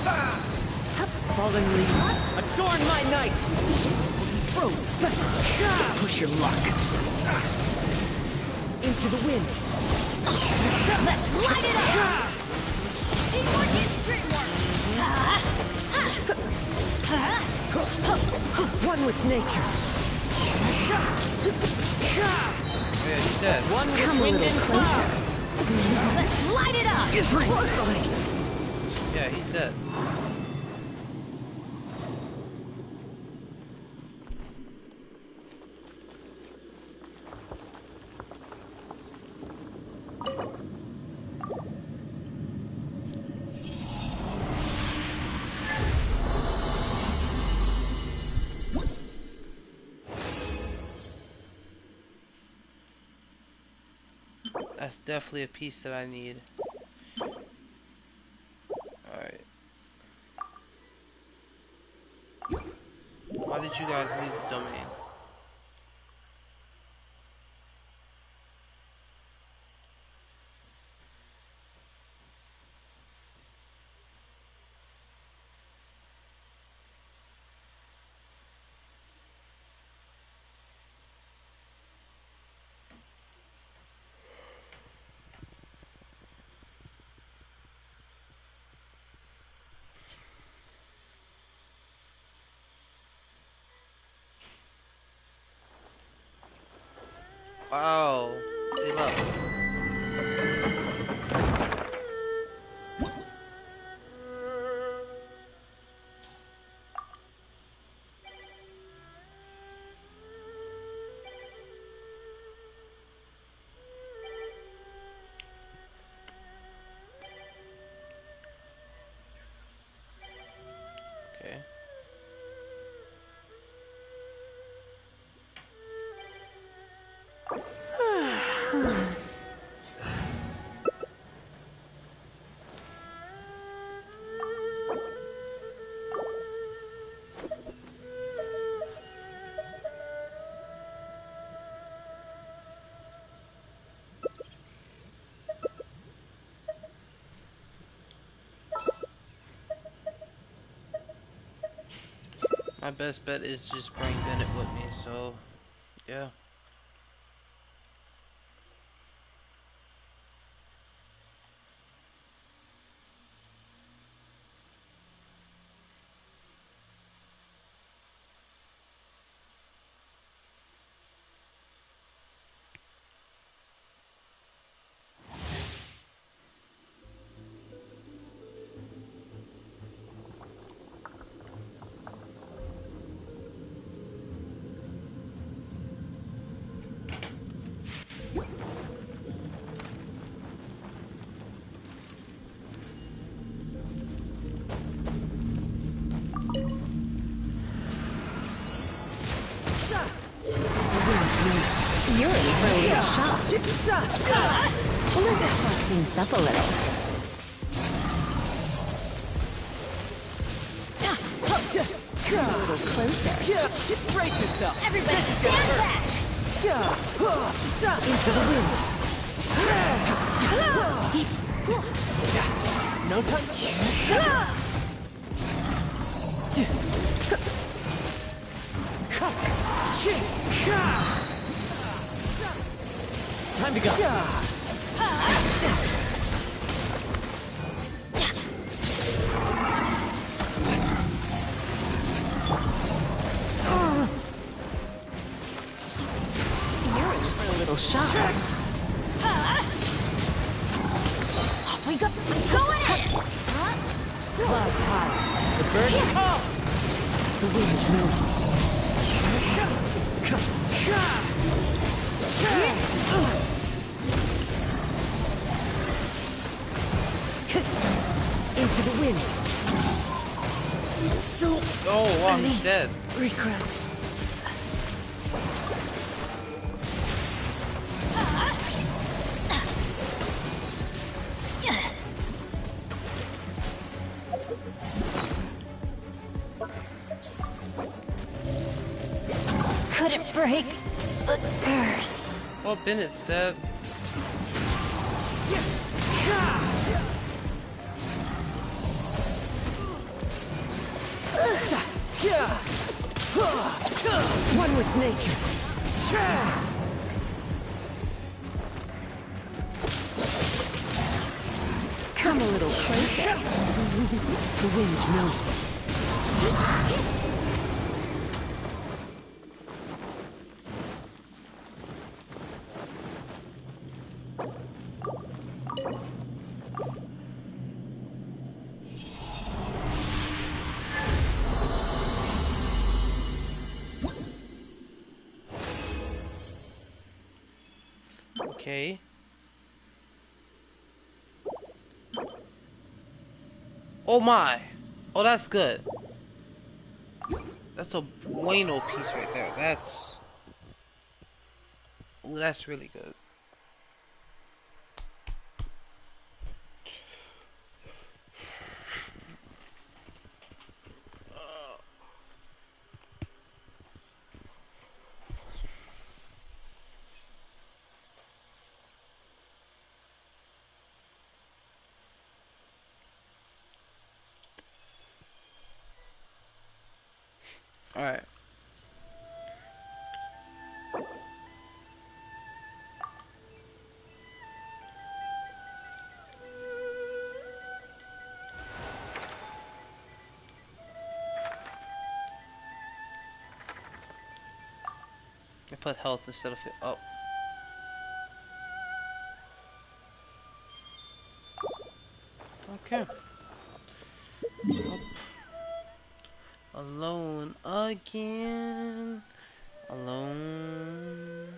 back! Fallen leaves. Adorn my night. Frozen. Push your luck. Into the wind. Let's light it up! Teamwork is dreamwork! One with nature. Yeah, he's dead. One with wind and cloud. Let's light it up! Yeah, he's dead. That's definitely a piece that I need. Alright. Why did you guys leave the domain? Wow, they left. My best bet is just bring Bennett with me, so yeah. You're in for a little shock. Let's fuck things up a little. A little closer. Brace yourself. Everybody stand back! Into the wind. No time. Time to go. You're in for a little shock. Off we go. Going in! Clouds high. The birds call. The wind knows me. Into the wind. So Oh, wow, many he's dead. regrets. Couldn't break the curse. Well, Bennett's dead. One with nature. Come a little closer. The wind knows me. Okay. Oh my! Oh, that's good. That's a bueno piece right there. That's... Ooh, that's really good. Alright. I put health instead of it. Oh. Okay. Oh. Alone again. Alone.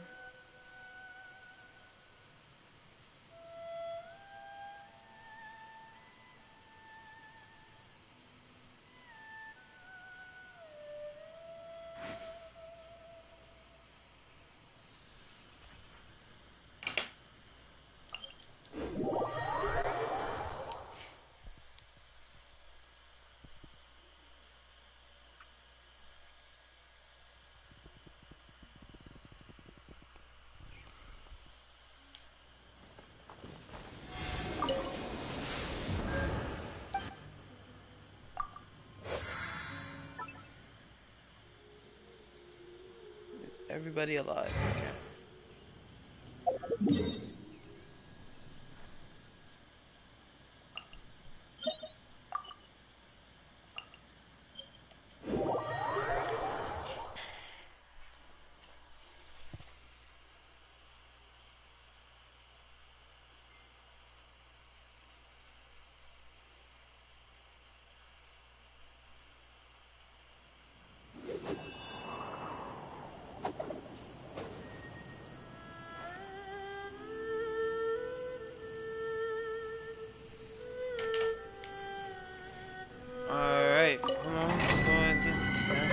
everybody alive. Okay. Alright, come on, let's go ahead and get this done.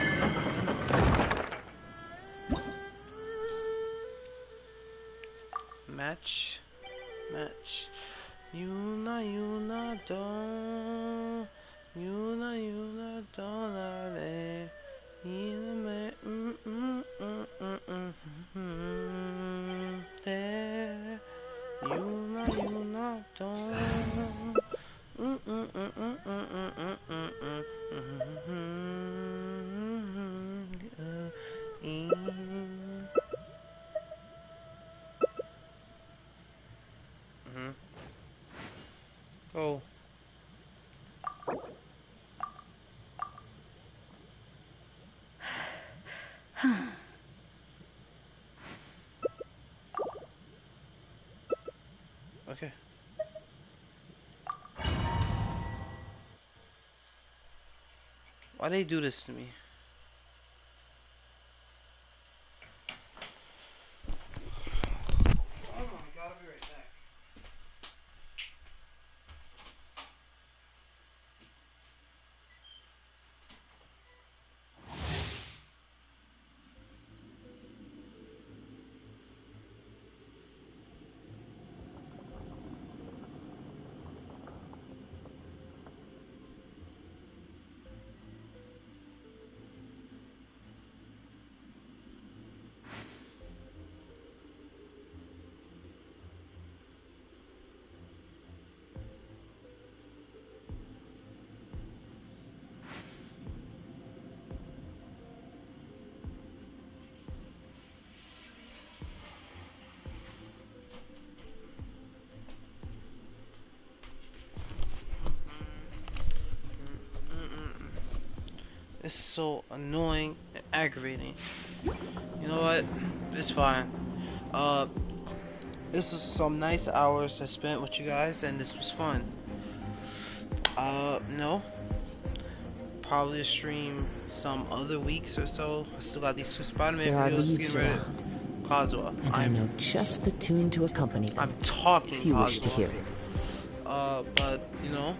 Match. Yuna don. Yuna don la Yuna don. Oh. Okay. Why they do this to me? Oh my god, I'll be right back. It's so annoying and aggravating. You know what? It's fine. This was some nice hours I spent with you guys, and this was fun. No. Probably stream some other weeks or so. I still got these 2 Spider-Man There are videos leaves getting ready. around, Kazuha. and I know just the tune to accompany them. I'm talking if you wish to Kazuha. hear it. But you know,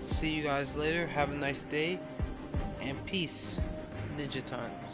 see you guys later. Have a nice day, and peace, Ninja Times.